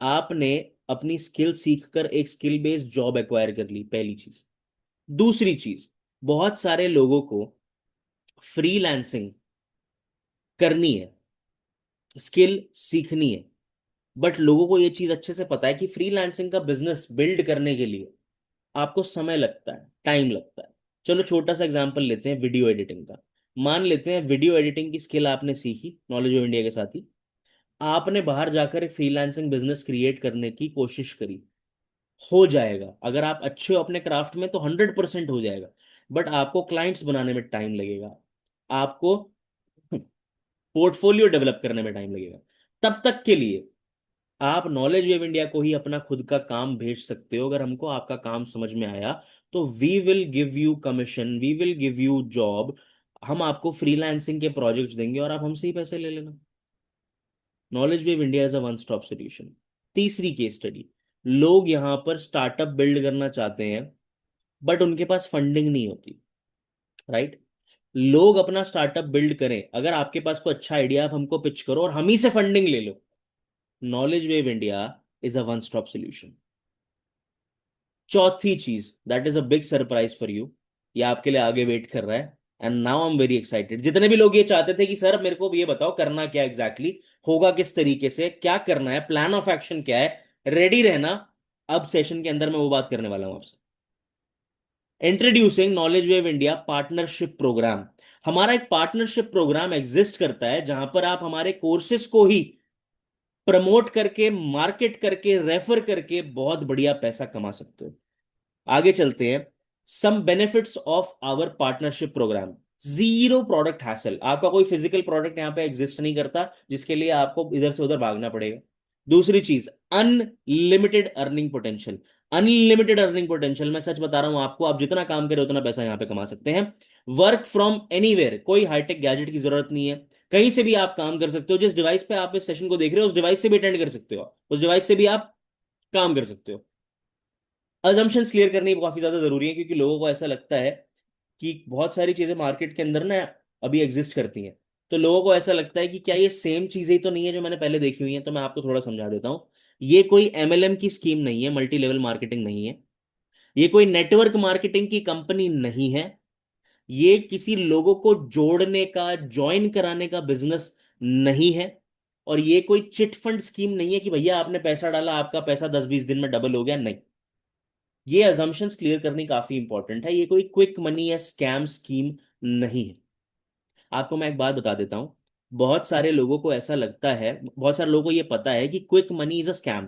आपने अपनी स्किल सीखकर एक स्किल बेस्ड जॉब एक्वायर कर ली, पहली चीज। दूसरी चीज, बहुत सारे लोगों को फ्रीलांसिंग करनी है, स्किल सीखनी है, बट लोगों को ये चीज अच्छे से पता है कि फ्रीलांसिंग का बिजनेस बिल्ड करने के लिए आपको समय लगता है, टाइम लगता है। चलो छोटा सा एग्जांपल लेते हैं वीडियो एडिटिंग का। मान लेते हैं वीडियो एडिटिंग की स्किल आपने सीखी नॉलेज ऑफ इंडिया के साथ ही, आपने बाहर जाकर एक फ्रीलांसिंग बिजनेस क्रिएट करने की कोशिश करी। हो जाएगा, अगर आप अच्छे हो अपने क्राफ्ट में तो 100% हो जाएगा, बट आपको क्लाइंट्स बनाने में टाइम लगेगा, आपको पोर्टफोलियो डेवलप करने में टाइम लगेगा। तब तक के लिए आप नॉलेज वेव इंडिया को ही अपना खुद का काम भेज सकते हो। अगर हमको आपका काम समझ में आया तो we will give you commission, we will give you job, हम आपको फ्रीलांसिंग के प्रोजेक्ट्स देंगे और आप हमसे ही पैसे ले लेना। Knowledge wave India is a one stop solution. तीसरी केस स्टडी, लोग यहां पर स्टार्टअप बिल्ड करना चाहते हैं, बट उनके पास फंडिंग नहीं होती, राइट। लोग अपना स्टार्टअप बिल्ड करें, अगर आपके पास कोई अच्छा आइडिया आप हमको पिच करो और हम ही से फंडिंग ले लो। Knowledge wave India is a one stop solution. चौथी चीज, that is a big surprise for you, ये आपके लिए आगे वेट कर रहा है, and now I am very excited. जितने भी लोग ये चाहते थे कि सर मेरे को ये बताओ करना क्या एग्जैक्टली होगा, किस तरीके से क्या करना है, प्लान ऑफ एक्शन क्या है, रेडी रहना। अब सेशन के अंदर मैं वो बात करने वाला हूं आपसे। Introducing knowledge wave India partnership program. हमारा एक पार्टनरशिप प्रोग्राम एग्जिस्ट करता है जहां पर आप हमारे कोर्सेज को ही प्रमोट करके, मार्केट करके, रेफर करके बहुत बढ़िया पैसा कमा सकते हो। आगे चलते हैं। Some benefits of our partnership program. Zero product hassle, आपका कोई फिजिकल प्रोडक्ट यहां पे एग्जिस्ट नहीं करता जिसके लिए आपको इधर से उधर भागना पड़ेगा। दूसरी चीज, unlimited earning potential. Unlimited earning potential, मैं सच बता रहा हूं आपको, आप जितना काम करें उतना पैसा यहां पे कमा सकते हैं। वर्क फ्रॉम एनीवेयर, कोई हाईटेक गैजेट की जरूरत नहीं है, कहीं से भी आप काम कर सकते हो। जिस डिवाइस पे आप इस सेशन को देख रहे हो उस डिवाइस से भी अटेंड कर सकते हो, उस डिवाइस से भी आप काम कर सकते हो। अजम्पशंस क्लियर करनी काफी ज्यादा जरूरी है, क्योंकि लोगों को ऐसा लगता है कि बहुत सारी चीजें मार्केट के अंदर ना अभी एग्जिस्ट करती हैं, तो लोगों को ऐसा लगता है कि क्या ये सेम चीजें ही तो नहीं है जो मैंने पहले देखी हुई हैं। तो मैं आपको थोड़ा समझा देता हूँ। ये कोई एमएलएम की स्कीम नहीं है, मल्टी लेवल मार्केटिंग नहीं है, ये कोई नेटवर्क मार्केटिंग की कंपनी नहीं है, ये किसी लोगों को जोड़ने का, ज्वाइन कराने का बिजनेस नहीं है, और ये कोई चिट फंड स्कीम नहीं है कि भैया आपने पैसा डाला आपका पैसा 10-20 दिन में डबल हो गया, नहीं। ये अजम्पशंस क्लियर करनी काफी इंपॉर्टेंट है, ये कोई क्विक मनी या स्कैम स्कीम नहीं है। आपको मैं एक बात बता देता हूं, बहुत सारे लोगों को ऐसा लगता है, बहुत सारे लोगों को ये पता है कि quick money is a scam,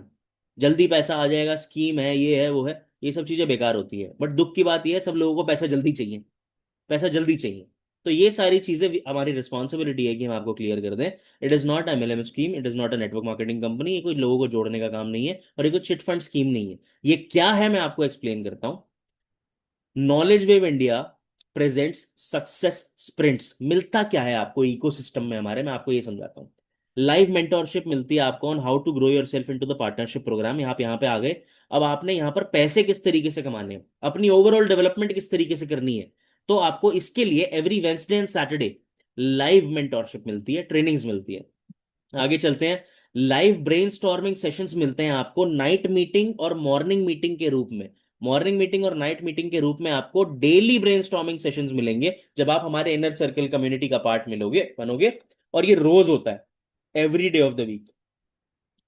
जल्दी पैसा आ जाएगा, स्कीम है, ये है वो है, ये सब चीजें बेकार होती है। बट दुख की बात ये है, सब लोगों को पैसा जल्दी चाहिए, पैसा जल्दी चाहिए। तो ये सारी चीजें हमारी रिस्पॉन्सिबिलिटी है कि हम आपको क्लियर कर दें। It is not MLM scheme, it is not a network marketing company, ये कोई लोगों को जोड़ने का काम नहीं है, और ये कोई चिट फंड स्कीम नहीं है। ये क्या है मैं आपको एक्सप्लेन करता हूं। Knowledge wave India presents success sprints. मिलता क्या है आपको इकोसिस्टम में हमारे, मैं आपको ये समझाता हूँ। लाइव मेंटोरशिप मिलती है आपको on how to grow yourself into the partnership program. यहाँ पे आ गए। अब आपने यहाँ पर पैसे किस तरीके से कमाने हैं, अपनी ओवरऑल डेवलपमेंट किस तरीके से करनी है, तो आपको इसके लिए every Wednesday and Saturday live mentorship मिलती है, ट्रेनिंग्स मिलती है। आगे चलते हैं। लाइव ब्रेनस्टॉर्मिंग सेशंस मिलते हैं आपको नाइट मीटिंग और मॉर्निंग मीटिंग के रूप में। मॉर्निंग मीटिंग और नाइट मीटिंग के रूप में आपको डेली ब्रेनस्टॉर्मिंग सेशंस मिलेंगे, जब आप हमारे इनर सर्कल कम्युनिटी का पार्ट मिलोगे बनोगे। और ये रोज होता है, every day of the week.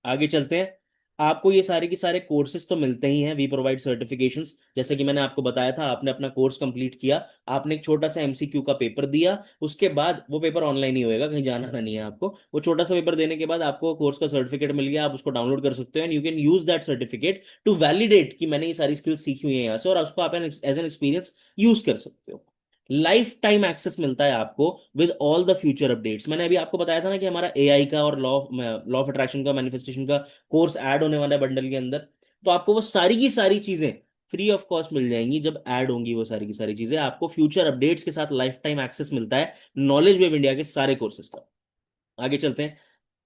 आगे चलते हैं। आपको ये सारे के सारे कोर्सेज तो मिलते ही हैं, वी प्रोवाइड सर्टिफिकेशंस। जैसे कि मैंने आपको बताया था, आपने अपना कोर्स कंप्लीट किया, आपने एक छोटा सा एमसीक्यू का पेपर दिया, उसके बाद वो पेपर ऑनलाइन ही होएगा, कहीं जाना ना नहीं है आपको। वो छोटा सा पेपर देने के बाद आपको कोर्स का सर्टिफिकेट मिल गया, आप उसको डाउनलोड कर सकते हो and you can use that certificate to validate कि मैंने ये सारी स्किल्स सीखी हुई है यहाँ से, और उसको आप एज एन एक्सपीरियंस यूज कर सकते हो। लाइफ टाइम एक्सेस मिलता है आपको with all the future updates. मैंने अभी आपको बताया था ना कि हमारा एआई का और लॉ ऑफ अट्रैक्शन का, मैनिफेस्टेशन का कोर्स ऐड होने वाला है बंडल के अंदर। तो आपको वो सारी की सारी चीजें फ्री ऑफ कॉस्ट मिल जाएंगी जब ऐड होंगी। वो सारी की सारी चीजें आपको फ्यूचर अपडेट्स के साथ लाइफ टाइम एक्सेस मिलता है नॉलेज वेव इंडिया के सारे कोर्सेज का। आगे चलते हैं।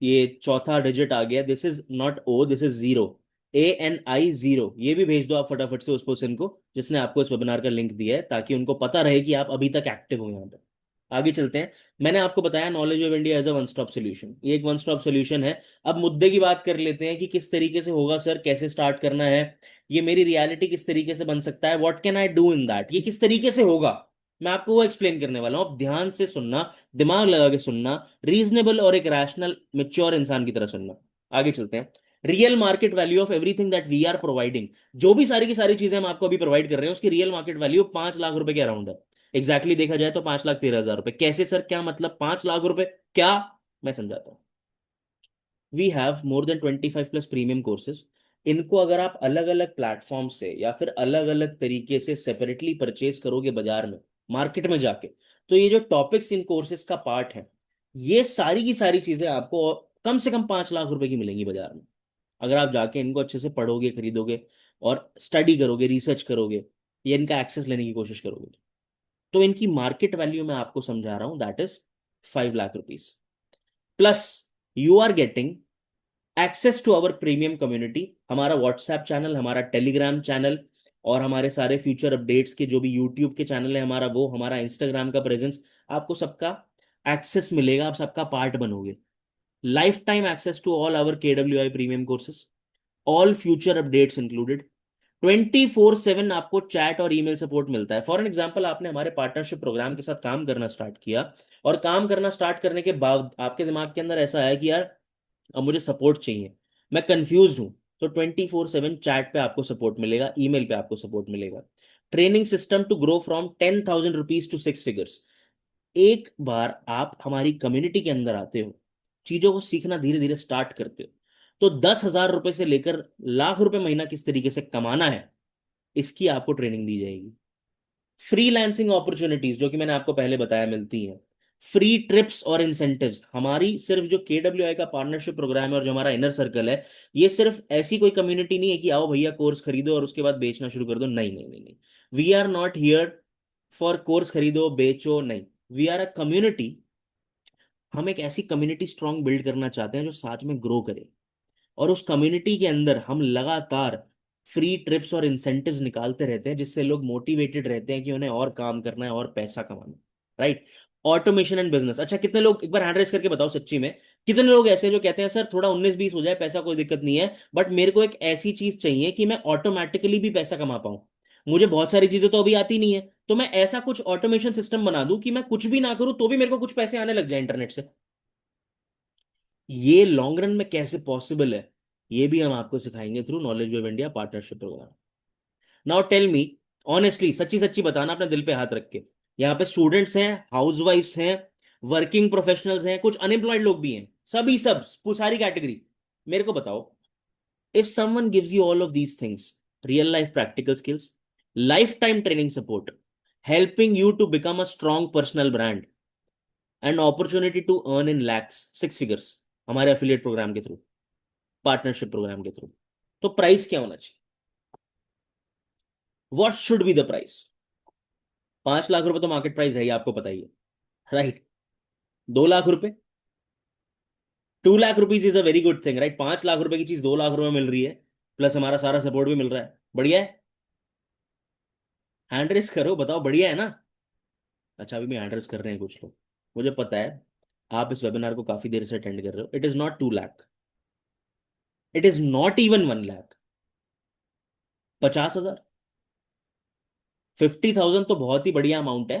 ये चौथा डिजिट आ गया, this is not O, this is zero. ANI 0, ये भी भेज दो आप फटाफट से उस पर्सन को जिसने आपको इस वेबिनार का लिंक दिया है, ताकि उनको पता रहे कि आप अभी तक एक्टिव हो यहाँ पे। आगे चलते हैं। मैंने आपको बताया knowledge of India as a one stop solution, ये एक वन स्टॉप सोल्यूशन है। अब मुद्दे की बात कर लेते हैं कि किस तरीके से होगा सर, कैसे स्टार्ट करना है, ये मेरी रियलिटी किस तरीके से बन सकता है, what can I do in that, ये किस तरीके से होगा। मैं आपको वो एक्सप्लेन करने वाला हूं, अब ध्यान से सुनना, दिमाग लगा के सुनना, रीजनेबल और एक रैशनल मेच्योर इंसान की तरह सुनना। आगे चलते हैं। Real market value of everything that we are providing, जो भी सारी की सारी चीजें हम आपको अभी प्रोवाइड कर रहे हैं उसकी रियल मार्केट वैल्यू 5 लाख रुपए के अराउंड है। एग्जैक्टली देखा जाए तो 5,13,000 रुपए। कैसे सर, क्या मतलब 5 लाख रुपए क्या? मैं समझाता हूँ। We have more than 25+ premium courses. इनको अगर आप अलग अलग प्लेटफॉर्म से या फिर अलग अलग तरीके से सेपरेटली परचेज करोगे बाजार में, मार्केट में जाके, तो ये जो टॉपिक्स इन कोर्सेज का पार्ट है, ये सारी की सारी चीजें आपको कम से कम 5 लाख रुपए की मिलेंगी बाजार में। अगर आप जाके इनको अच्छे से पढ़ोगे, खरीदोगे और स्टडी करोगे, रिसर्च करोगे, या इनका एक्सेस लेने की कोशिश करोगे, तो इनकी मार्केट वैल्यू मैं आपको समझा रहा हूं, that is 5 lakh rupees. Plus you are getting access to our premium community, हमारा व्हाट्सएप चैनल, हमारा टेलीग्राम चैनल, और हमारे सारे फ्यूचर अपडेट्स के जो भी यूट्यूब के चैनल है हमारा वो, हमारा इंस्टाग्राम का प्रेजेंस, आपको सबका एक्सेस मिलेगा, आप सबका पार्ट बनोगे। Lifetime access to all our KWI premium courses, all future updates included. 24/7 आपको चैट और ईमेल सपोर्ट मिलता है। फॉर एन एग्जाम्पल, आपने हमारे पार्टनरशिप प्रोग्राम के साथ काम करना स्टार्ट किया, और काम करना स्टार्ट करने के बाद आपके दिमाग के अंदर ऐसा है कि यार अब मुझे सपोर्ट चाहिए, मैं कंफ्यूज हूं, तो 24/7 चैट पे आपको सपोर्ट मिलेगा, ईमेल पे आपको सपोर्ट मिलेगा। Training system to grow from 10,000 rupees to 6 figures. एक बार आप हमारी कम्युनिटी के अंदर आते हो, चीजों को सीखना धीरे धीरे स्टार्ट करते हो, तो 10,000 रुपए से लेकर लाख रुपए महीना किस तरीके से कमाना है, इसकी आपको ट्रेनिंग दी जाएगी। फ्रीलांसिंग अपॉर्चुनिटीज, जो कि मैंने आपको पहले बताया, मिलती हैं। फ्री ट्रिप्स और इंसेंटिव्स। हमारी सिर्फ जो KWI का पार्टनरशिप प्रोग्राम है और जो हमारा इनर सर्कल है, ये सिर्फ ऐसी कोई कम्युनिटी नहीं है कि आओ भैया कोर्स खरीदो और उसके बाद बेचना शुरू कर दो। नहीं नहीं नहीं नहीं, we are not here for course खरीदो बेचो, नहीं। We are a community. हम एक ऐसी कम्युनिटी स्ट्रांग बिल्ड करना चाहते हैं जो साथ में ग्रो करे, और उस कम्युनिटी के अंदर हम लगातार फ्री ट्रिप्स और इंसेंटिव्स निकालते रहते हैं, जिससे लोग मोटिवेटेड रहते हैं कि उन्हें और काम करना है और पैसा कमाना है। राइट। Automation and business. अच्छा, कितने लोग, एक बार हैंड रेस करके बताओ सच्ची में, कितने लोग ऐसे हैं जो कहते हैं सर थोड़ा 19-20 हो जाए, पैसा कोई दिक्कत नहीं है, बट मेरे को एक ऐसी चीज चाहिए कि मैं ऑटोमेटिकली भी पैसा कमा पाऊं। मुझे बहुत सारी चीजें तो अभी आती नहीं है, तो मैं ऐसा कुछ ऑटोमेशन सिस्टम बना दूं कि मैं कुछ भी ना करूं तो भी मेरे को कुछ पैसे आने लग जाए इंटरनेट से। ये लॉन्ग रन में कैसे पॉसिबल है, ये भी हम आपको सिखाएंगे through knowledge wave India partnership program. Now tell me honestly, सच्ची सच्ची बताना अपने दिल पे हाथ रख के, यहाँ पे स्टूडेंट्स हैं, हाउसवाइफ्स हैं, वर्किंग प्रोफेशनल्स हैं, कुछ अनएम्प्लॉयड लोग भी हैं, सभी सब सारी कैटेगरी। मेरे को बताओ, if someone gives you all of these things, real life practical skills, life time training support, helping you to become a strong personal brand, and opportunity to earn in lakhs, 6 figures, हमारे एफिलिएट प्रोग्राम के थ्रू, पार्टनरशिप प्रोग्राम के थ्रू, तो प्राइस क्या होना चाहिए? What should be the price? 5 lakh रुपए तो मार्केट प्राइस है ही, आपको पता ही है। राइट। 2 लाख रुपए, 2 lakh rupees is a very good thing, right. 5 lakh रुपए की चीज 2 लाख रुपए मिल रही है, प्लस हमारा सारा सपोर्ट भी मिल रहा है, बढ़िया है। हैंड रेस करो, बताओ बढ़िया है ना? अच्छा, अभी भी हैंड रेस कर रहे हैं कुछ लोग, मुझे पता है। आप इस वेबिनार को काफी देर से अटेंड कर रहे हो। It is not 2 lakh, it is not even 1 lakh. 50,000, 50,000 तो बहुत ही बढ़िया अमाउंट है।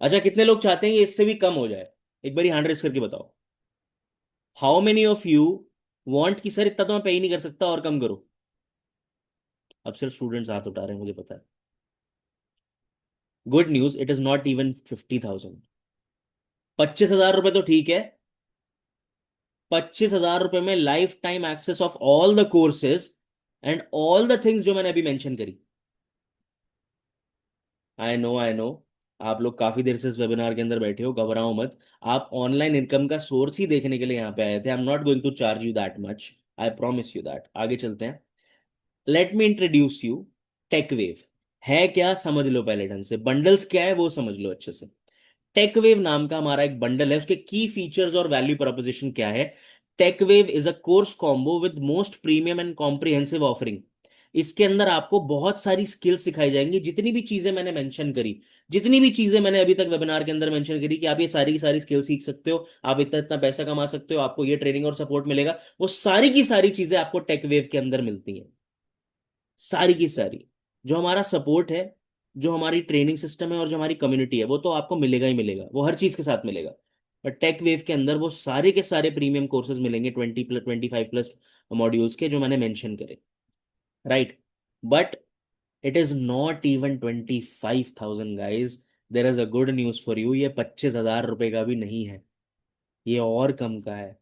अच्छा, कितने लोग चाहते हैं ये इससे भी कम हो जाए? एक बारी हैंड रेस करके बताओ। How many of you want कि सर इतना तो मैं पे ही नहीं कर सकता और कम करो? अब सिर्फ स्टूडेंट्स हाथ उठा रहे हैं, मुझे पता है। Good news, it is not even 50,000। 25,000 रुपए तो ठीक है। 25,000 रुपए में lifetime access of all the courses and all the things जो मैंने अभी मेंशन करी। I know, I know. आप लोग काफी देर से इस वेबिनार के अंदर बैठे हो, घबराओ मत। आप ऑनलाइन इनकम का सोर्स ही देखने के लिए यहाँ पे आए थे। I am not going to charge you that much. I promise you that. आगे चलते हैं। Let me introduce you Techwave. है क्या, समझ लो पहले ढंग से। बंडल्स क्या है वो समझ लो अच्छे से। टेकवेव नाम का हमारा एक बंडल है, उसके की फीचर्स और वैल्यू प्रोपोजिशन क्या है? Techwave is a course combo with most premium and comprehensive offering. इसके अंदर आपको बहुत सारी स्किल्स सिखाई जाएंगी। जितनी भी चीजें मैंने मेंशन करी, जितनी भी चीजें मैंने अभी तक वेबिनार के अंदर मेंशन करी कि आप ये सारी की सारी स्किल सीख सकते हो, आप इतना इतना पैसा कमा सकते हो, आपको ये ट्रेनिंग और सपोर्ट मिलेगा, वो सारी की सारी चीजें आपको टेकवेव के अंदर मिलती हैं। सारी की सारी। जो हमारा सपोर्ट है, जो हमारी ट्रेनिंग सिस्टम है और जो हमारी कम्युनिटी है, वो तो आपको मिलेगा ही मिलेगा, वो हर चीज के साथ मिलेगा। पर टेक वेव के अंदर वो सारे के सारे प्रीमियम कोर्सेज मिलेंगे, 20+, 25+ मॉड्यूल्स के, जो मैंने मेंशन करे। Right. But it is not even 25,000 guys. There is a good news for you, ये 25,000 रुपए का भी नहीं है, ये और कम का है।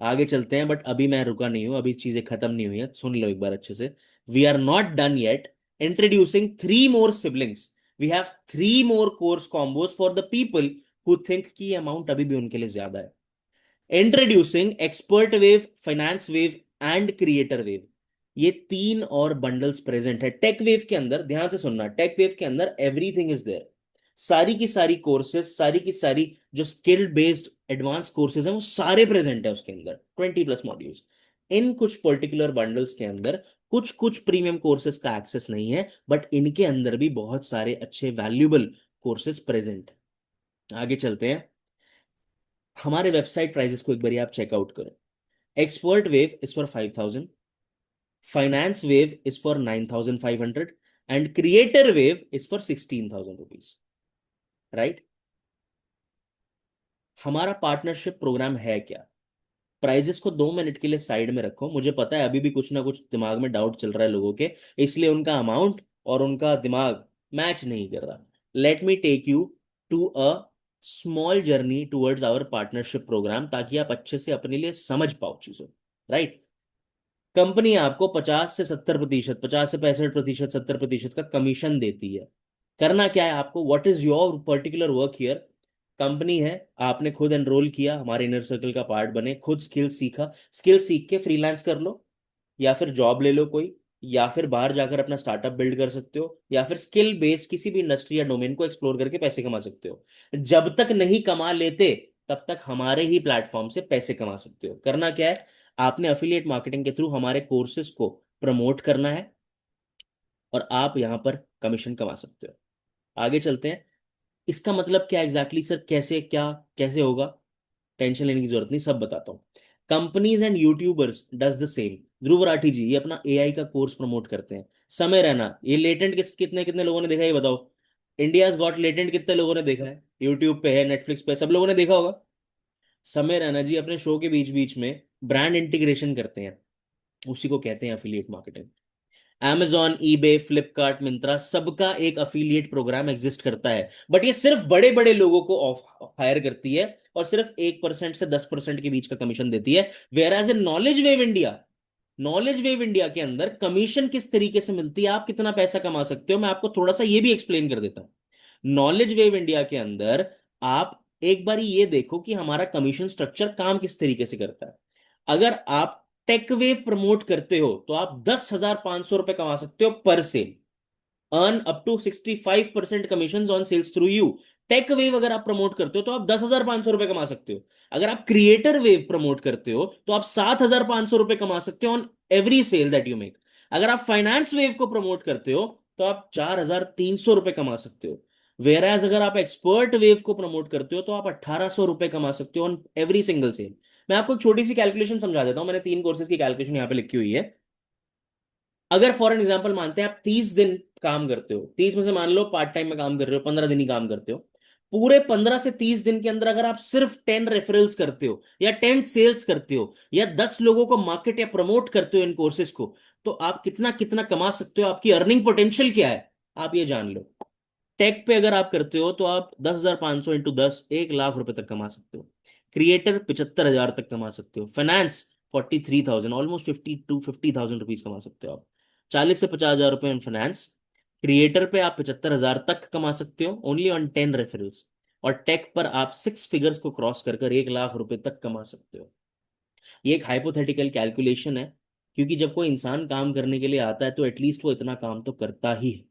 आगे चलते हैं, बट अभी मैं रुका नहीं हूं, अभी चीजें खत्म नहीं हुई है, सुन लो एक बार अच्छे से। We are not done yet. Introducing 3 more siblings. We have 3 more course combos for the people who think कि अमाउंट अभी भी उनके लिए ज्यादा है। Introducing expert wave, finance wave and creator wave. ये 3 और बंडल्स प्रेजेंट है टेक वेव के अंदर। ध्यान से सुनना, टेक वेव के अंदर एवरीथिंग इज देयर। सारी की सारी कोर्सेज, सारी की सारी जो स्किल बेस्ड एडवांस कोर्सेज हैं, वो सारे प्रेजेंट है उसके अंदर, 20+ मॉड्यूल्स। इन कुछ पर्टिकुलर बंडल्स के अंदर कुछ कुछ प्रीमियम कोर्सेज का एक्सेस नहीं है, बट इनके अंदर भी बहुत सारे अच्छे वैल्यूएबल कोर्सेज प्रेजेंट है। आगे चलते हैं। हमारे वेबसाइट प्राइसेस को एक बार आप चेकआउट करो। Expert wave is for 5,000, finance wave is for 9,500 and creator wave is for 16,000 rupees. Right. हमारा पार्टनरशिप प्रोग्राम है क्या? प्राइजेस को 2 मिनट के लिए साइड में रखो। मुझे पता है अभी भी कुछ ना कुछ दिमाग में डाउट चल रहा है लोगों के, इसलिए उनका अमाउंट और उनका दिमाग मैच नहीं कर रहा। Let me take you to a small journey towards our partnership program, ताकि आप अच्छे से अपने लिए समझ पाओ चीजों। राइट। कंपनी आपको 50 से 70%, 50 से 65%, 70% का कमीशन देती है। करना क्या है आपको? What is your particular work here? Company है, आपने खुद एनरोल किया, हमारे इनर सर्कल का पार्ट बने, खुद स्किल सीखा, स्किल सीख के फ्रीलांस कर लो, या फिर जॉब ले लो कोई, या फिर बाहर जाकर अपना स्टार्टअप बिल्ड कर सकते हो, या फिर स्किल बेस्ड किसी भी इंडस्ट्री या डोमेन को एक्सप्लोर करके पैसे कमा सकते हो। जब तक नहीं कमा लेते, तब तक हमारे ही प्लेटफॉर्म से पैसे कमा सकते हो। करना क्या है? आपने अफिलिएट मार्केटिंग के थ्रू हमारे कोर्सेज को प्रमोट करना है, और आप यहां पर कमीशन कमा सकते हो। आगे चलते हैं। इसका मतलब क्या एग्जैक्टली सर, कैसे क्या, कैसे होगा? टेंशन लेने की जरूरत नहीं, सब बताता हूँ। Companies and YouTubers does the same. Dhruv Rathee ji ये अपना एआई का कोर्स प्रमोट करते हैं। समय रैना, ये लेटेंट कितने कितने लोगों ने देखा है, ये बताओ। इंडियाज गॉट लेटेंट कितने लोगों ने देखा है? यूट्यूब पे है, नेटफ्लिक्स पे, सब लोगों ने देखा होगा। समय रैना जी अपने शो के बीच बीच में ब्रांड इंटीग्रेशन करते हैं, उसी को कहते हैं affiliate marketing. Amazon, eBay, Flipkart, Myntra, सबका एक अफिलिएट प्रोग्राम एग्जिस्ट करता है, बट ये सिर्फ बड़े बड़े लोगों को ऑफ हायर करती है, और सिर्फ 1% से 10% के बीच का कमीशन देती है। Whereas a knowledge wave India, knowledge wave India के अंदर कमीशन किस तरीके से मिलती है, आप कितना पैसा कमा सकते हो, मैं आपको थोड़ा सा ये भी एक्सप्लेन कर देता हूं। नॉलेज वेव इंडिया के अंदर आप एक बार ये देखो कि हमारा कमीशन स्ट्रक्चर काम किस तरीके से करता है। अगर आप टेक वेव प्रमोट करते हो तो आप 10,500 रुपए कमा सकते हो per sale. Earn up to 65% commission on sales through you. Tech wave अगर आप प्रमोट करते हो तो आप 10,500 रुपए कमा सकते हो। अगर आप क्रिएटर वेव प्रमोट करते हो तो आप 7,500 रुपए कमा सकते हो on every sale that you make. अगर आप फाइनेंस वेव को प्रमोट करते हो तो आप 4,300 रुपए कमा सकते हो। वेयर एज अगर आप एक्सपर्ट वेव को प्रमोट करते हो तो आप 1,800 रुपए कमा सकते हो ऑन एवरी सिंगल सेल। मैं आपको एक छोटी सी कैलकुलेशन समझा देता हूं, मैंने 3 कोर्सेज की कैलकुलेशन यहां पे लिखी हुई है। अगर फॉर एन एग्जाम्पल मानते हैं आप 30 दिन काम करते हो, 30 में से मान लो पार्ट टाइम में काम कर रहे हो, 15 दिन ही काम करते हो, पूरे 15 से 30 दिन के अंदर अगर आप सिर्फ 10 रेफरल्स करते हो या 10 सेल्स करते हो या 10 लोगों को मार्केट या प्रमोट करते हो इन कोर्सेज को, तो आप कितना कितना कमा सकते हो, आपकी अर्निंग पोटेंशियल क्या है, आप ये जान लो। टेक पे अगर आप करते हो तो आप 10,500 इंटू 10, 1 लाख रुपए तक कमा सकते हो। क्रिएटर 75,000 तक कमा सकते हो। फाइनेंस 43,000, ऑलमोस्ट 50 to 50,000 रुपीज कमा सकते हो आप। 40 से 50,000 रुपए इन फाइनेंस। क्रिएटर पे आप 75,000 तक कमा सकते हो ओनली ऑन 10 रेफरल्स। और टेक पर आप 6 फिगर्स को क्रॉस कर कर 1 लाख रुपए तक कमा सकते हो। ये एक हाइपोथेटिकल कैलकुलेशन है, क्योंकि जब कोई इंसान काम करने के लिए आता है तो एटलीस्ट वो इतना काम तो करता ही है,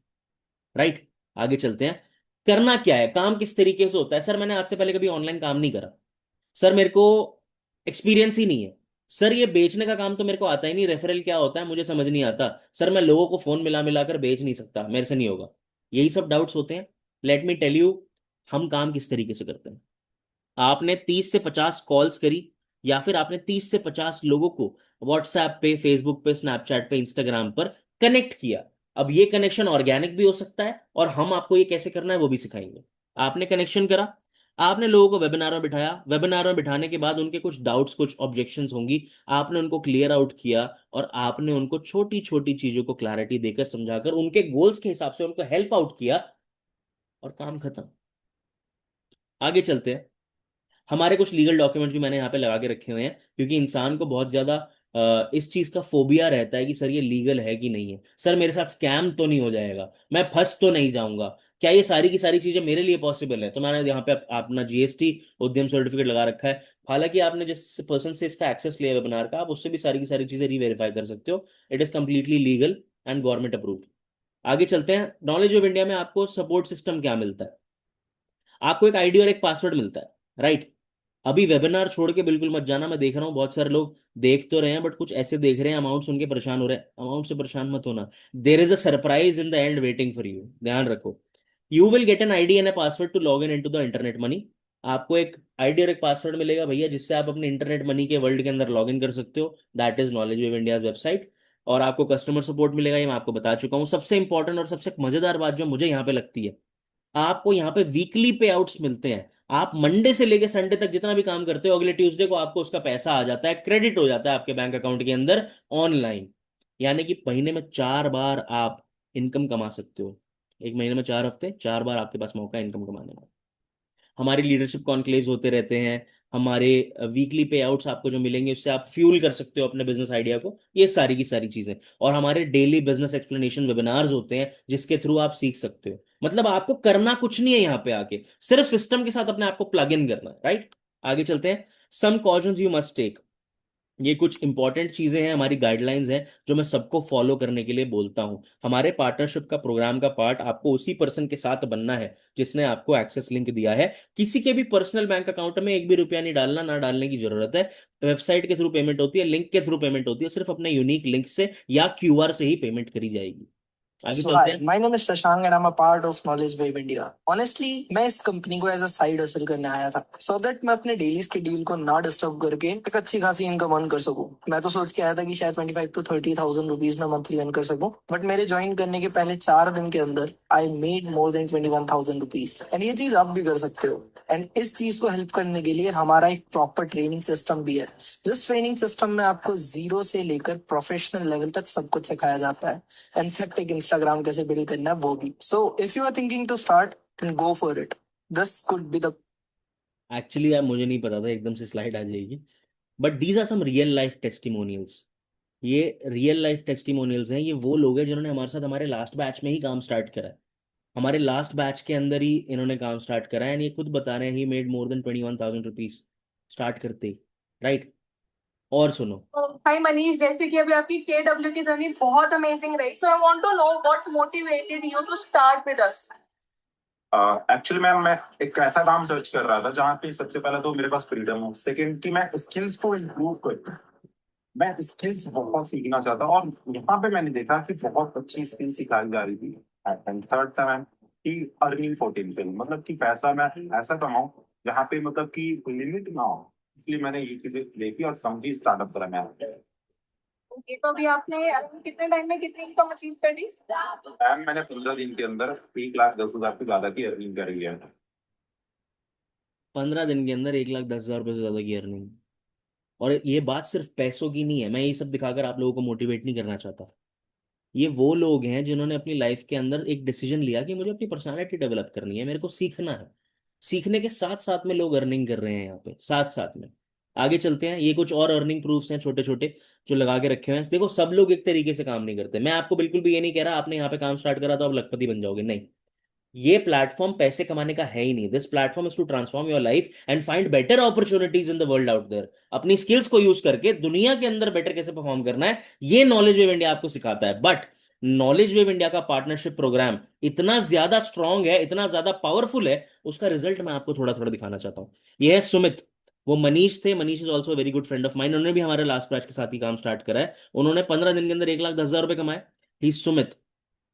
राइट। आगे चलते हैं। करना क्या है, काम किस तरीके से होता है। सर मैंने आज से पहले कभी ऑनलाइन काम नहीं करा, सर मेरे को एक्सपीरियंस ही नहीं है, सर ये बेचने का काम तो मेरे को आता ही नहीं, रेफरल क्या होता है मुझे समझ नहीं आता, सर मैं लोगों को फोन मिला मिला कर बेच नहीं सकता, मेरे से नहीं होगा। यही सब डाउट्स होते हैं। लेट मी टेल यू, हम काम किस तरीके से करते हैं। आपने 30 से 50 कॉल्स करी, या फिर आपने 30 से 50 लोगों को व्हाट्सएप पे, फेसबुक पे, स्नैपचैट पे, इंस्टाग्राम पर कनेक्ट किया। अब ये कनेक्शन ऑर्गेनिक भी हो सकता है, और हम आपको ये कैसे करना है वो भी सिखाएंगे। आपने कनेक्शन करा, आपने लोगों को वेबिनार में बिठाया, वेबिनार में बिठाने के बाद उनके कुछ डाउट्स, कुछ ऑब्जेक्शंस होंगी, आपने उनको क्लियर आउट किया, और आपने उनको छोटी छोटी चीजों को क्लैरिटी देकर, समझाकर, उनके गोल्स के हिसाब से उनको हेल्प आउट किया, और काम खत्म। आगे चलते हैं। हमारे कुछ लीगल डॉक्यूमेंट्स भी मैंने यहाँ पे लगा के रखे हुए हैं, क्योंकि इंसान को बहुत ज्यादा इस चीज का फोबिया रहता है कि सर ये लीगल है कि नहीं है, सर मेरे साथ स्कैम तो नहीं हो जाएगा, मैं फंस तो नहीं जाऊंगा, क्या ये सारी की सारी चीजें मेरे लिए पॉसिबल है। तो मैंने यहाँ पे अपना जीएसटी उद्यम सर्टिफिकेट लगा रखा है। हालांकि आपने जिस पर्सन से इसका एक्सेस लिया वेबिनार का, आप उससे भी सारी की सारी चीजें रीवेरीफाई कर सकते हो। It is completely legal and government approved. आगे चलते हैं। नॉलेज ऑफ इंडिया में आपको सपोर्ट सिस्टम क्या मिलता है, आपको एक आईडी और एक पासवर्ड मिलता है, राइट। अभी वेबिनार छोड़ के बिल्कुल मत जाना, मैं देख रहा हूँ बहुत सारे लोग देख तो रहे हैं, बट कुछ ऐसे देख रहे हैं अमाउंट सुन के परेशान हो रहे हैं। अमाउंट से परेशान मत होना, there is a surprise in the end waiting for you, ध्यान रखो। You will get an ID and a password to log in into the internet money. आपको एक आईडी और एक पासवर्ड मिलेगा भैया, जिससे आप अपने इंटरनेट मनी के वर्ल्ड के अंदर लॉग इन कर सकते हो। That is knowledge of India website. और आपको कस्टमर सपोर्ट मिलेगा, ये मैं आपको बता चुका हूँ। सबसे इंपॉर्टेंट और सबसे मजेदार बात जो मुझे यहाँ पे लगती है, आपको यहाँ पे वीकली पे आउट्स मिलते हैं। आप मंडे से लेके संडे तक जितना भी काम करते हो, अगले ट्यूसडे को आपको उसका पैसा आ जाता है, क्रेडिट हो जाता है आपके बैंक अकाउंट के अंदर ऑनलाइन। यानी कि महीने में 4 बार आप इनकम कमा सकते हो। एक महीने में 4 हफ्ते, 4 बार आपके पास मौका है इनकम कमाने का। हमारे लीडरशिप कॉन्क्लेव्स होते रहते हैं। हमारे वीकली पे आउट्स आपको जो मिलेंगे, उससे आप फ्यूल कर सकते हो अपने बिजनेस आइडिया को, ये सारी की सारी चीजें। और हमारे डेली बिजनेस एक्सप्लेनेशन वेबिनार्स होते हैं, जिसके थ्रू आप सीख सकते हो। मतलब आपको करना कुछ नहीं है यहाँ पे आके, सिर्फ सिस्टम के साथ अपने आप को प्लग इन करना है, राइट। आगे चलते हैं। सम कॉशंस यू मस्ट टेक। ये कुछ इंपॉर्टेंट चीजें हैं, हमारी गाइडलाइंस हैं, जो मैं सबको फॉलो करने के लिए बोलता हूं। हमारे पार्टनरशिप का प्रोग्राम का पार्ट आपको उसी पर्सन के साथ बनना है जिसने आपको एक्सेस लिंक दिया है। किसी के भी पर्सनल बैंक अकाउंट में एक भी रुपया नहीं डालना, ना डालने की जरूरत है। वेबसाइट के थ्रू पेमेंट होती है, लिंक के थ्रू पेमेंट होती है, सिर्फ अपने यूनिक लिंक से या क्यूआर से ही पेमेंट करी जाएगी। आगे So चलते hi, हैं। my name is Shashank and I'm a part of Knowledge Wave India. Honestly, मैं इस कंपनी को एज अ साइड हसल करने आया था, सो दैट मैं अपने डेली स्केड्यूल को ना डिस्टर्ब करके एक अच्छी खासी इनकम अर्न कर सकूं। मैं तो सोच के आया था कि शायद 25 to 30,000 रुपीज में मंथली अर्न कर सकूं, बट मेरे ज्वाइन करने के पहले 4 दिन के अंदर I made more than 21,000 rupees. And ये चीज आप भी कर सकते हो। एंड इस चीज को हेल्प करने के लिए हमारा एक प्रॉपर ट्रेनिंग सिस्टम भी है। जिस ट्रेनिंग सिस्टम में आपको जीरो से लेकर प्रोफेशनल लेवल तक सब कुछ सिखाया जाता है। इनफैक्ट एक इंस्टाग्राम कैसे बिल्ड करना है वो भी। So if you are thinking to start then go for it. This could be the actually यार मुझे नहीं पता था एकदम से स्लाइड आ जाएगी, but these are some real life testimonials. ये रियल लाइफ टेस्टिमोनियल्स हैं। ये वो लोग हैं जिन्होंने हमारे साथ हमारे लास्ट बैच में ही काम स्टार्ट करा है। हमारे लास्ट बैच के अंदर ही इन्होंने काम स्टार्ट करा है, एंड ये खुद बता रहे हैं he made more than 21,000 rupees start करते ही, राइट। और सुनो। हाय मनीष, जैसे कि अभी आपकी केडब्ल्यू की जर्नी बहुत अमेजिंग रही, so I want to know what motivated you to start with us. Actually ma'am मैं एक ऐसा काम सर्च कर रहा था जहाँ पे सबसे पहला तो मेरे पास फ्रीडम हो, सेकंड कि मैं स्किल्स को इम्प्रूव कर, मैं स्किल्स बहुत सीखना चाहता हूँ, और यहाँ पे मैंने देखा कि बहुत अच्छी स्किल सिखाई जा रही थी। एंड थर्ड था मैम कि अर्निंग पोटेंशियल, मतलब कि पैसा मैं ऐसा कमाऊं जहाँ पे मतलब कि लिमिट ना हो। इसलिए मैंने ये चीजें देखी और समझी, स्टार्टअप करा मैंने। ओके, तो अभी आपने कितने टाइम में कितनी इनकम अचीव कर ली? मैम मैंने 15 दिन के अंदर 1,10,000 से ज्यादा की अर्निंग करी है। 15 दिन के अंदर 1,10,000 रुपये से ज्यादा की अर्निंग। और ये बात सिर्फ पैसों की नहीं है, मैं ये सब दिखाकर आप लोगों को मोटिवेट नहीं करना चाहता। ये वो लोग हैं जिन्होंने अपनी लाइफ के अंदर एक डिसीजन लिया कि मुझे अपनी पर्सनालिटी डेवलप करनी है, मेरे को सीखना है। सीखने के साथ साथ में लोग अर्निंग कर रहे हैं यहाँ पे साथ साथ में। आगे चलते हैं, ये कुछ और अर्निंग प्रूफ्स हैं छोटे छोटे जो लगा के रखे हुए हैं। देखो, सब लोग एक तरीके से काम नहीं करते। मैं आपको बिल्कुल भी ये नहीं कह रहा आपने यहाँ पे काम स्टार्ट करा तो आप लखपति बन जाओगे, नहीं। ये प्लेटफॉर्म पैसे कमाने का है ही नहीं। This platform is to transform your life and find better opportunities in the world out there. अपनी स्किल्स को यूज करके दुनिया के अंदर बेटर कैसे परफॉर्म करना है, ये नॉलेज वेव इंडिया आपको सिखाता है। बट नॉलेज वेव इंडिया का पार्टनरशिप प्रोग्राम इतना ज्यादा स्ट्रांग है, इतना ज्यादा पावरफुल है, उसका रिजल्ट मैं आपको थोड़ा थोड़ा दिखाना चाहता हूँ। ये है सुमित। वो मनीष थे, Manish is also very good friend of mine. उन्होंने भी हमारे लास्ट बैच के साथ ही काम स्टार्ट करा है। उन्होंने 15 दिन के अंदर 1,10,000 रुपए कमाए। ही सुमित।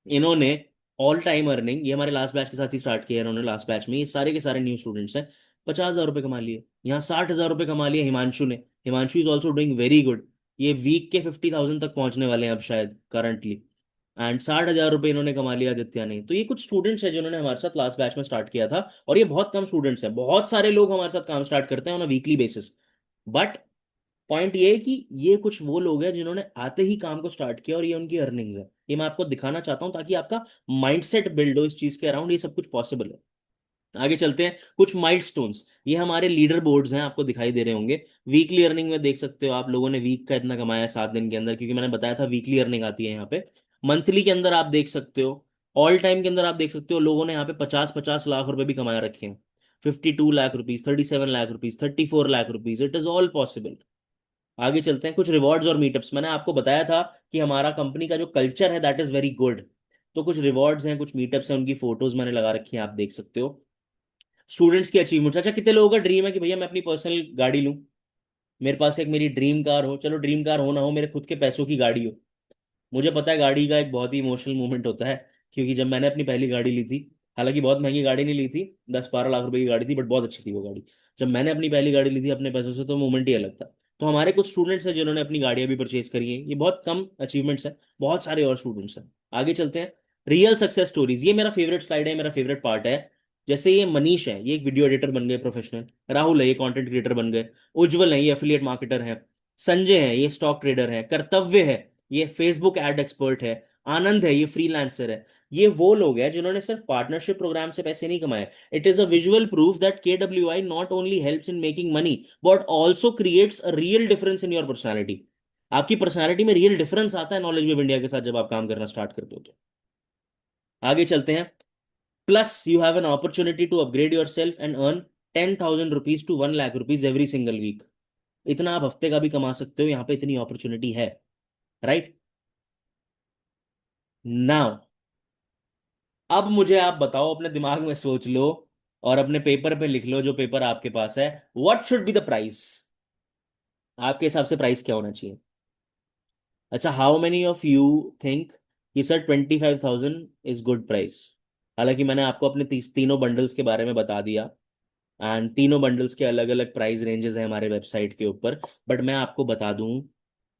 इन्होंने ऑल टाइम अर्निंग, ये हमारे लास्ट बैच के साथ ही स्टार्ट किया है इन्होंने। लास्ट बैच में ये सारे के सारे न्यू स्टूडेंट्स हैं। 50,000 रुपये कमा लिए। यहाँ 60,000 रुपये कमा लिए हिमांशु ने। Himanshu is also doing very good. ये वीक के 50,000 तक पहुंचने वाले हैं अब शायद करंटली। एंड 60,000 रुपये इन्होंने कमा लिया आदित्य ने। तो ये कुछ स्टूडेंट्स हैं जिन्होंने हमारे साथ लास्ट बैच में स्टार्ट किया था। और ये बहुत कम स्टूडेंट्स हैं, बहुत सारे लोग हमारे साथ काम स्टार्ट करते हैं on a weekly basis. But point ये है कि ये कुछ वो लोग हैं जिन्होंने आते ही काम को स्टार्ट किया और ये उनकी अर्निंग्स है। ये मैं आपको दिखाना चाहता हूं ताकि आपका माइंडसेट बिल्ड हो इस चीज के अराउंड। ये सब कुछ पॉसिबल है। आगे चलते हैं, कुछ माइलस्टोन्स। ये हमारे लीडर बोर्ड्स हैं, आपको दिखाई दे रहे होंगे। वीकली अर्निंग में देख सकते हो आप लोगों ने वीक का इतना कमाया है 7 दिन के अंदर, क्योंकि मैंने बताया था वीकली अर्निंग आती है यहाँ पे। मंथली के अंदर आप देख सकते हो, ऑल टाइम के अंदर आप देख सकते हो लोगों ने यहाँ पे 50-50 लाख रुपए भी कमाया रखे हैं। 52 lakh rupees, 37 lakh rupees, 34 lakh rupees, it is all possible. आगे चलते हैं, कुछ रिवॉर्ड्स और मीटअप्स। मैंने आपको बताया था कि हमारा कंपनी का जो कल्चर है दैट इज वेरी गुड। तो कुछ रिवॉर्ड्स हैं, कुछ मीटअप्स हैं, उनकी फोटोज मैंने लगा रखी हैं, आप देख सकते हो। स्टूडेंट्स की अचीवमेंट्स। अच्छा, कितने लोगों का ड्रीम है कि भैया मैं अपनी पर्सनल गाड़ी लूं, मेरे पास एक मेरी ड्रीम कार हो। चलो ड्रीम कार हो ना हो, मेरे खुद के पैसों की गाड़ी हो। मुझे पता है गाड़ी का एक बहुत ही इमोशनल मोमेंट होता है, क्योंकि जब मैंने अपनी पहली गाड़ी ली थी, हालांकि बहुत महंगी गाड़ी नहीं ली थी, 10-12 लाख रुपए की गाड़ी थी, बट बहुत अच्छी थी वो गाड़ी। जब मैंने अपनी पहली गाड़ी ली थी अपने पैसों से, तो मोमेंट ही अलग था। तो हमारे कुछ स्टूडेंट्स हैं जिन्होंने अपनी गाड़ियां भी परचेज करी हैं। ये बहुत कम अचीवमेंट्स हैं, बहुत सारे और स्टूडेंट्स हैं। आगे चलते हैं, रियल सक्सेस स्टोरीज। ये मेरा फेवरेट स्लाइड है, मेरा फेवरेट पार्ट है। जैसे ये मनीष है, ये एक वीडियो एडिटर बन गए प्रोफेशनल। राहुल है, ये कंटेंट क्रिएटर बन गए। उज्जवल है, ये एफिलिएट मार्केटर है। संजय है, ये स्टॉक ट्रेडर है। कर्तव्य है, ये फेसबुक एड एक्सपर्ट है। आनंद है, ये फ्रीलांसर है। ये वो लोग हैं जिन्होंने सिर्फ पार्टनरशिप प्रोग्राम से पैसे नहीं कमाए। It is a visual proof that KWI not only helps in making money but also creates a real difference in your personality. आपकी पर्सनैलिटी में रियल डिफरेंस आता है नॉलेज वेब इंडिया के साथ जब आप काम करना स्टार्ट करते हो तो। आगे चलते हैं, plus you have an opportunity to upgrade yourself and earn 10,000 rupees to 1 lakh rupees every single week. इतना आप हफ्ते का भी कमा सकते हो, यहाँ पे इतनी अपॉर्चुनिटी है। राइट नाउ, अब मुझे आप बताओ, अपने दिमाग में सोच लो और अपने पेपर पे लिख लो, जो पेपर आपके पास है। What should be the price? आपके हिसाब से प्राइस क्या होना चाहिए? अच्छा, how many of you think कि सर 25,000 इज गुड प्राइस? हालांकि मैंने आपको अपने तीनों बंडल्स के बारे में बता दिया, एंड तीनों बंडल्स के अलग अलग प्राइस रेंजेस हैं हमारे वेबसाइट के ऊपर। बट मैं आपको बता दूं,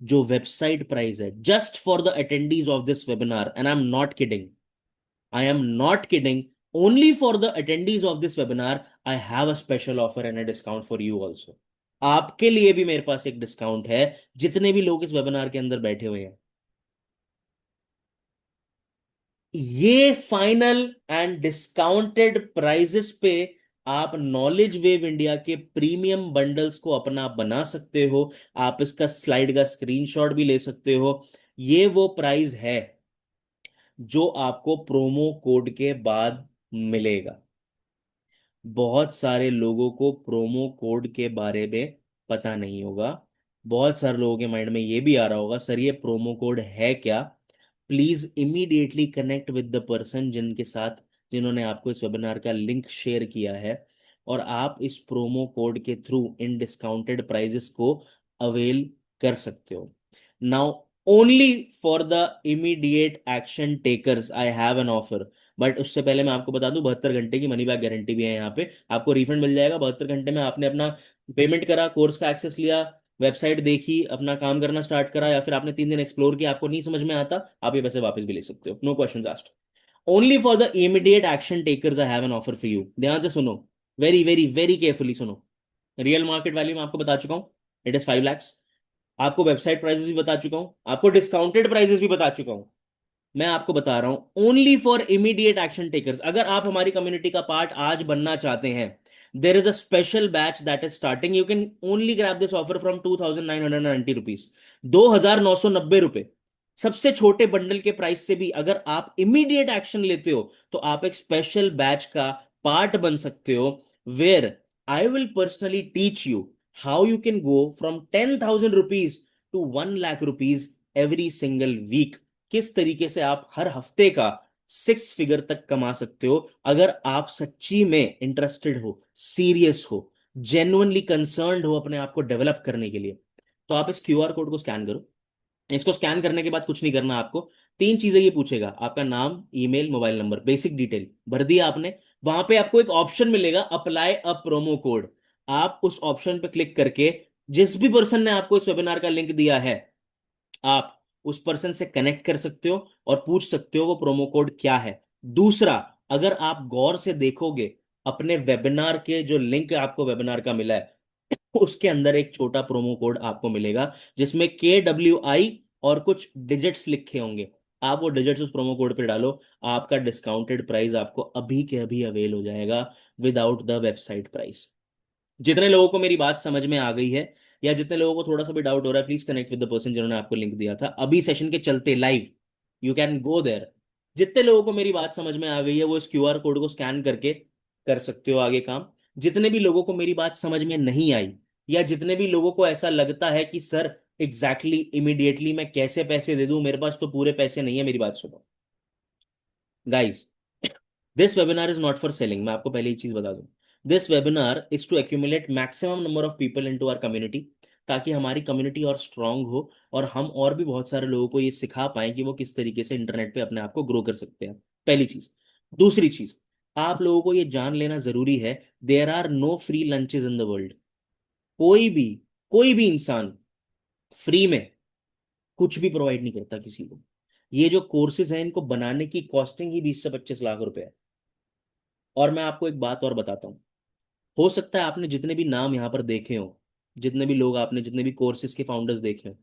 जो वेबसाइट प्राइस है just for the attendees of this webinar, and I am not kidding, only for the attendees of this webinar, I have a special offer and a discount for you also. आपके लिए भी मेरे पास एक डिस्काउंट है, जितने भी लोग इस वेबिनार के अंदर बैठे हुए हैं। ये फाइनल एंड डिस्काउंटेड प्राइजेस पे आप नॉलेज वेव इंडिया के प्रीमियम बंडल्स को अपना बना सकते हो। आप इसका स्लाइड का स्क्रीनशॉट भी ले सकते हो। ये वो प्राइस है जो आपको प्रोमो कोड के बाद मिलेगा। बहुत सारे लोगों को प्रोमो कोड के बारे में पता नहीं होगा। बहुत सारे लोगों के माइंड में ये भी आ रहा होगा, सर ये प्रोमो कोड है क्या? Please immediately connect with the person जिनके साथ, जिन्होंने आपको इस वेबिनार का लिंक शेयर किया है, और आप इस प्रोमो कोड के थ्रू इन डिस्काउंटेड प्राइजेस को अवेल कर सकते हो। Now only for the immediate action takers I have an offer. But उससे पहले मैं आपको बता दूं, 72 घंटे की मनी बैक गारंटी भी है यहाँ पे। आपको रिफंड मिल जाएगा 72 घंटे में। आपने अपना पेमेंट करा, कोर्स का एक्सेस लिया, वेबसाइट देखी, अपना काम करना स्टार्ट करा, या फिर आपने 3 दिन एक्सप्लोर किया, आपको नहीं समझ में आता, आप ये पैसे वापस भी ले सकते हो, no questions asked. Only for the immediate action takers I have an offer for you. ध्यान से सुनो, वेरी वेरी वेरी केयरफुली सुनो। रियल मार्केट वैल्यू मैं आपको बता चुका हूं, इट इज 5 lakhs। आपको वेबसाइट प्राइसेस भी बता चुका हूं, आपको डिस्काउंटेड प्राइसेस भी बता चुका हूं। मैं आपको बता रहा हूं only for immediate action takers. अगर आप हमारी कम्युनिटी का पार्ट आज बनना चाहते हैं, देर is a special batch that is starting, you can only grab this offer from 2,990 rupees, 2,990 रुपए। सबसे छोटे बंडल के प्राइस से भी अगर आप इमीडिएट एक्शन लेते हो तो आप एक स्पेशल बैच का पार्ट बन सकते हो, where I will personally teach you how you can go from 10,000 rupees to 1 lakh rupees every single week. किस तरीके से आप हर हफ्ते का 6 फिगर तक कमा सकते हो, अगर आप सच्ची में इंटरेस्टेड हो, सीरियस हो, जेन्युइनली कंसर्न्ड हो अपने आप को डेवलप करने के लिए। तो आप इस क्यूआर कोड को स्कैन करो। इसको स्कैन करने के बाद कुछ नहीं करना आपको, 3 चीजें ये पूछेगा, आपका नाम, email, mobile number, basic detail भर दिया आपने। वहां पे आपको एक ऑप्शन मिलेगा, अप्लाई अ प्रोमो कोड। आप उस ऑप्शन पे क्लिक करके जिस भी पर्सन ने आपको इस वेबिनार का लिंक दिया है, आप उस पर्सन से कनेक्ट कर सकते हो और पूछ सकते हो वो प्रोमो कोड क्या है। दूसरा, अगर आप गौर से देखोगे, अपने वेबिनार के जो लिंक आपको वेबिनार का मिला है, उसके अंदर एक छोटा प्रोमो कोड आपको मिलेगा जिसमें KWI और कुछ डिजिट्स लिखे होंगे। आप वो डिजिट्स उस प्रोमो कोड पे डालो, आपका डिस्काउंटेड प्राइस आपको अभी के अभी अवेल हो जाएगा विदाउट द वेबसाइट प्राइस। जितने लोगों को मेरी बात समझ में आ गई है, या जितने लोगों को थोड़ा सा भी डाउट हो रहा है, please connect with the person जिन्होंने आपको लिंक दिया था अभी सेशन के चलते live, you can go there. जितने लोगों को मेरी बात समझ में आ गई है वो इस क्यूआर कोड को स्कैन करके कर सकते हो आगे काम। जितने भी लोगों को मेरी बात समझ में नहीं आई, या जितने भी लोगों को ऐसा लगता है कि सर एग्जैक्टली इमीडिएटली मैं कैसे पैसे दे दूं, मेरे पास तो पूरे पैसे नहीं है, मेरी बात सुनो guys, this webinar is not for selling. मैं आपको पहले ही चीज बता दूं, this webinar is to accumulate maximum number of people into our community, ताकि हमारी कम्युनिटी और स्ट्रांग हो और हम और भी बहुत सारे लोगों को ये सिखा पाएं कि वो किस तरीके से इंटरनेट पे अपने आप को ग्रो कर सकते हैं। पहली चीज। दूसरी चीज, आप लोगों को ये जान लेना जरूरी है, there are no free lunches in the world. कोई भी कोई भी इंसान फ्री में कुछ भी प्रोवाइड नहीं करता किसी को। ये जो कोर्सेज हैं इनको बनाने की कॉस्टिंग ही 20 से 25 लाख रुपए है। और मैं आपको एक बात और बताता हूँ, हो सकता है आपने जितने भी नाम यहाँ पर देखे हो, जितने भी लोग आपने जितने भी कोर्सेज के फाउंडर्स देखे हो,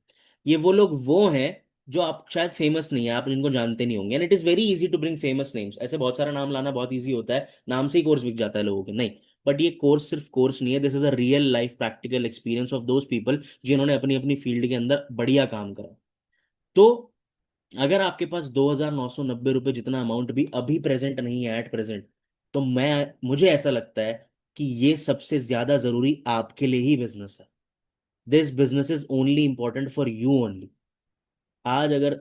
ये वो लोग वो हैं जो आप शायद फेमस नहीं है, आप जिनको जानते नहीं होंगे। And it is very easy to bring famous names. ऐसे बहुत सारा नाम लाना बहुत इजी होता है, नाम से ही कोर्स बिक जाता है लोगों के, नहीं। बट ये कोर्स सिर्फ कोर्स नहीं है, this is a real life practical experience of those people जिन्होंने अपनी अपनी फील्ड के अंदर बढ़िया काम करा। तो अगर आपके पास 2,990 रुपये जितना अमाउंट भी अभी प्रेजेंट नहीं है एट प्रेजेंट, तो मुझे ऐसा लगता है कि ये सबसे ज्यादा जरूरी आपके लिए ही बिजनेस है। This business is only important for you only. आज अगर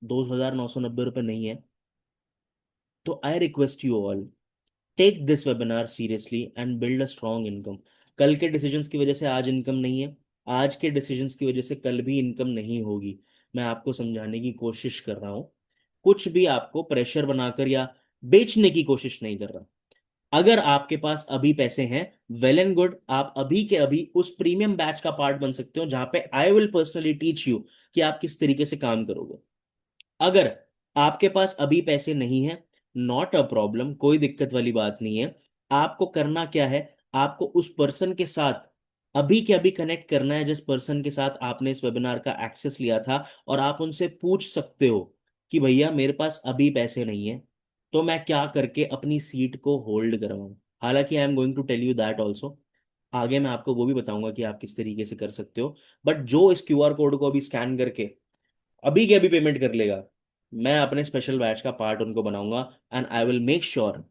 2,990 रुपये नहीं है, तो I request you all, take this webinar seriously and build a strong income. कल के डिसीजंस की वजह से आज इनकम नहीं है, आज के डिसीजंस की वजह से कल भी इनकम नहीं होगी। मैं आपको समझाने की कोशिश कर रहा हूं, कुछ भी आपको प्रेशर बनाकर या बेचने की कोशिश नहीं कर रहा। अगर आपके पास अभी पैसे हैं, वेल एंड गुड, आप अभी के अभी उस प्रीमियम बैच का पार्ट बन सकते हो जहां पे आई विल पर्सनली टीच यू कि आप किस तरीके से काम करोगे। अगर आपके पास अभी पैसे नहीं है, नॉट अ प्रॉब्लम, कोई दिक्कत वाली बात नहीं है। आपको करना क्या है, आपको उस पर्सन के साथ अभी के अभी कनेक्ट करना है जिस पर्सन के साथ आपने इस वेबिनार का एक्सेस लिया था, और आप उनसे पूछ सकते हो कि भैया मेरे पास अभी पैसे नहीं है, तो मैं क्या करके अपनी सीट को होल्ड करवाऊं। हालांकि I am going to tell you that also, आगे मैं आपको वो भी बताऊंगा कि आप किस तरीके से कर सकते हो। बट जो इस क्यूआर कोड को अभी स्कैन करके अभी के अभी पेमेंट कर लेगा, मैं अपने स्पेशल बैच का पार्ट उनको बनाऊंगा। And I will make sure,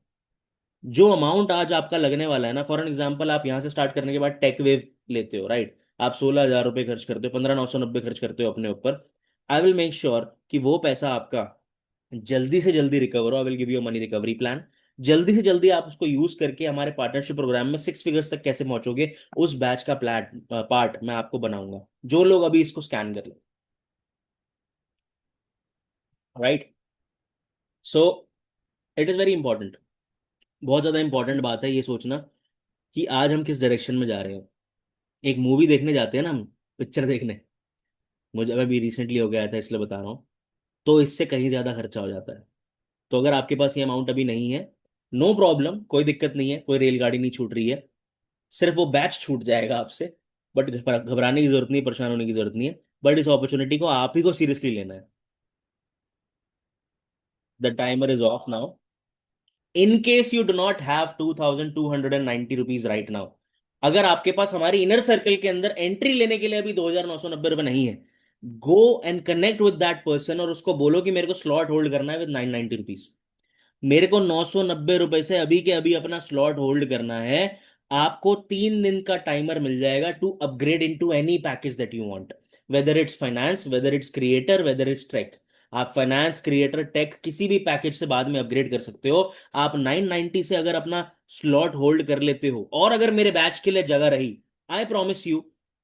जो अमाउंट आज आपका लगने वाला है ना, फॉर एन एग्जाम्पल, आप यहाँ से स्टार्ट करने के बाद टेक वेव लेते हो, राइट, आप 16,000 रुपये खर्च करते हो, 15,990 खर्च करते हो अपने ऊपर। आई विल मेक श्योर कि वो पैसा आपका जल्दी से जल्दी रिकवर हो। I will give you money recovery plan. जल्दी से जल्दी आप उसको यूज करके हमारे पार्टनरशिप प्रोग्राम में 6 फिगर्स तक कैसे पहुंचोगे, उस बैच का पार्ट मैं आपको बनाऊंगा, जो लोग अभी इसको स्कैन कर ले, right. So it is very important, बहुत ज्यादा इंपॉर्टेंट बात है ये सोचना कि आज हम किस डायरेक्शन में जा रहे हैं। एक मूवी देखने जाते हैं ना हम, पिक्चर देखने। मुझे अभी रिसेंटली हो गया था इसलिए बता रहा हूँ। तो इससे कहीं ज्यादा खर्चा हो जाता है। तो अगर आपके पास ये अमाउंट अभी नहीं है, नो प्रॉब्लम, कोई दिक्कत नहीं है, कोई रेलगाड़ी नहीं छूट रही है। सिर्फ वो बैच छूट जाएगा आपसे। बट घबराने की जरूरत नहीं, परेशान होने की जरूरत नहीं है। बट इस अपॉर्चुनिटी को आप ही को सीरियसली लेना है। The timer is of now. In case you do not have 2290 rupees right now, अगर आपके पास हमारी इनर सर्कल के अंदर एंट्री लेने के लिए अभी 2990 रुपये नहीं है, go and connect with that person और उसको बोलो कि मेरे को स्लॉट होल्ड करना है विद 990 रुपीज। मेरे को 990 रुपए से अभी के अभी अपना स्लॉट होल्ड करना है। आपको 3 दिन का टाइमर मिल जाएगा to upgrade into any package that you want, whether it's finance, whether it's creator, whether it's track. आप फाइनेंस, क्रिएटर, टेक किसी भी पैकेज से बाद में अपग्रेड कर सकते हो। आप 990 से अगर अपना स्लॉट होल्ड कर लेते हो और अगर मेरे बैच के लिए जगह रही, आई प्रॉमिस यू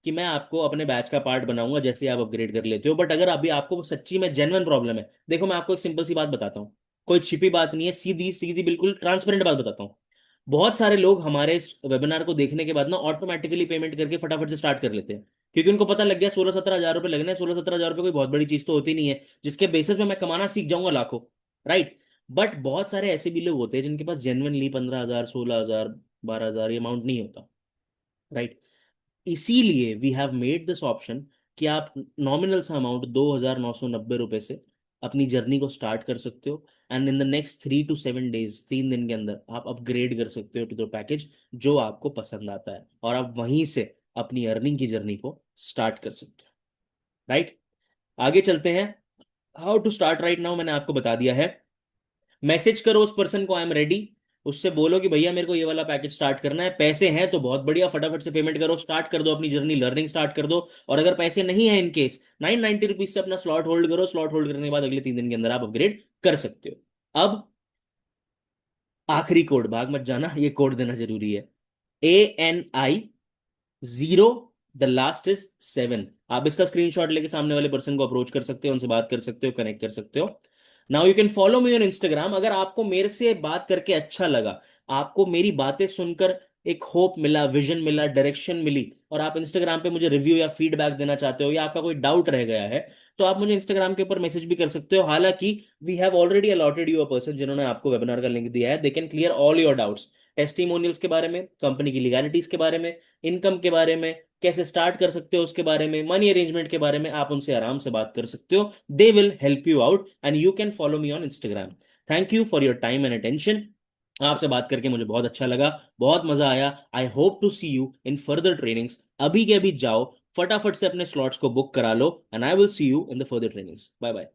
कि मैं आपको अपने बैच का पार्ट बनाऊंगा जैसे आप अपग्रेड कर लेते हो। बट अगर अभी आपको सच्ची में जेन्युइन प्रॉब्लम है, देखो मैं आपको एक सिंपल सी बात बताता हूँ, कोई छिपी बात नहीं है, सीधी सीधी बिल्कुल ट्रांसपेरेंट बात बताता हूँ। बहुत सारे लोग हमारे इस वेबिनार को देखने के बाद ना ऑटोमेटिकली पेमेंट करके फटाफट से स्टार्ट कर लेते हैं, क्योंकि उनको पता लग गया 16-17 हज़ार रुपए लगने हैं। 16-17 हज़ार रुपए कोई बहुत बड़ी चीज तो होती नहीं है जिसके बेसिस पे मैं कमाना सीख जाऊंगा लाखों। राइट। बट बहुत सारे ऐसे भी लोग होते हैं जिनके पास जेनुअनली 15 हज़ार, 16 हज़ार, 12 हज़ार ये अमाउंट नहीं होता। राइट। इसीलिए we have made this option कि आप नॉमिनल सा अमाउंट 2990 रुपए से अपनी जर्नी को स्टार्ट कर सकते हो। And in the next 3 to 7 days, 3 दिन के अंदर आप अपग्रेड कर सकते हो टू द पैकेज जो आपको पसंद आता है, और आप वहीं से अपनी अर्निंग की जर्नी को स्टार्ट कर सकते हो। राइट। आगे चलते हैं। How to start right now मैंने आपको बता दिया है। मैसेज करो उस पर्सन को, आई एम रेडी। उससे बोलो कि भैया मेरे को ये वाला पैकेज स्टार्ट करना है, पैसे हैं तो बहुत बढ़िया, फटाफट से पेमेंट करो, स्टार्ट कर दो अपनी जर्नी, लर्निंग स्टार्ट कर दो। और अगर पैसे नहीं है इन केस, 990 रुपीज से अपना स्लॉट होल्ड करो। स्लॉट होल्ड करने के बाद अगले 3 दिन के अंदर आप अपग्रेड कर सकते हो। अब आखिरी कोड, भाग मत जाना, ये कोड देना जरूरी है। ANI 0, the last is 7। आप इसका स्क्रीनशॉट लेके सामने वाले पर्सन को अप्रोच कर सकते हो, उनसे बात कर सकते हो, कनेक्ट कर सकते हो। Now you can follow me on Instagram. अगर आपको मेरे से बात करके अच्छा लगा, आपको मेरी बातें सुनकर एक होप मिला, विजन मिला, डायरेक्शन मिली, और आप इंस्टाग्राम पे मुझे रिव्यू या फीडबैक देना चाहते हो, या आपका कोई डाउट रह गया है, तो आप मुझे इंस्टाग्राम के ऊपर मैसेज भी कर सकते हो। हालांकि we have already allotted you a person जिन्होंने आपको वेबिनार का लिंक दिया है। They can clear all your doubts, testimonials के बारे में, कंपनी की लीगैलिटीज के बारे में, इनकम के बारे में, कैसे स्टार्ट कर सकते हो उसके बारे में, मनी अरेंजमेंट के बारे में। आप उनसे आराम से बात कर सकते हो। They will help you out and you can follow me on Instagram. Thank you for your time and attention. आपसे बात करके मुझे बहुत अच्छा लगा, बहुत मजा आया। I hope to see you in further trainings. अभी के अभी जाओ, फटाफट से अपने स्लॉट्स को बुक करा लो, and I will see you in the further trainings. Bye bye.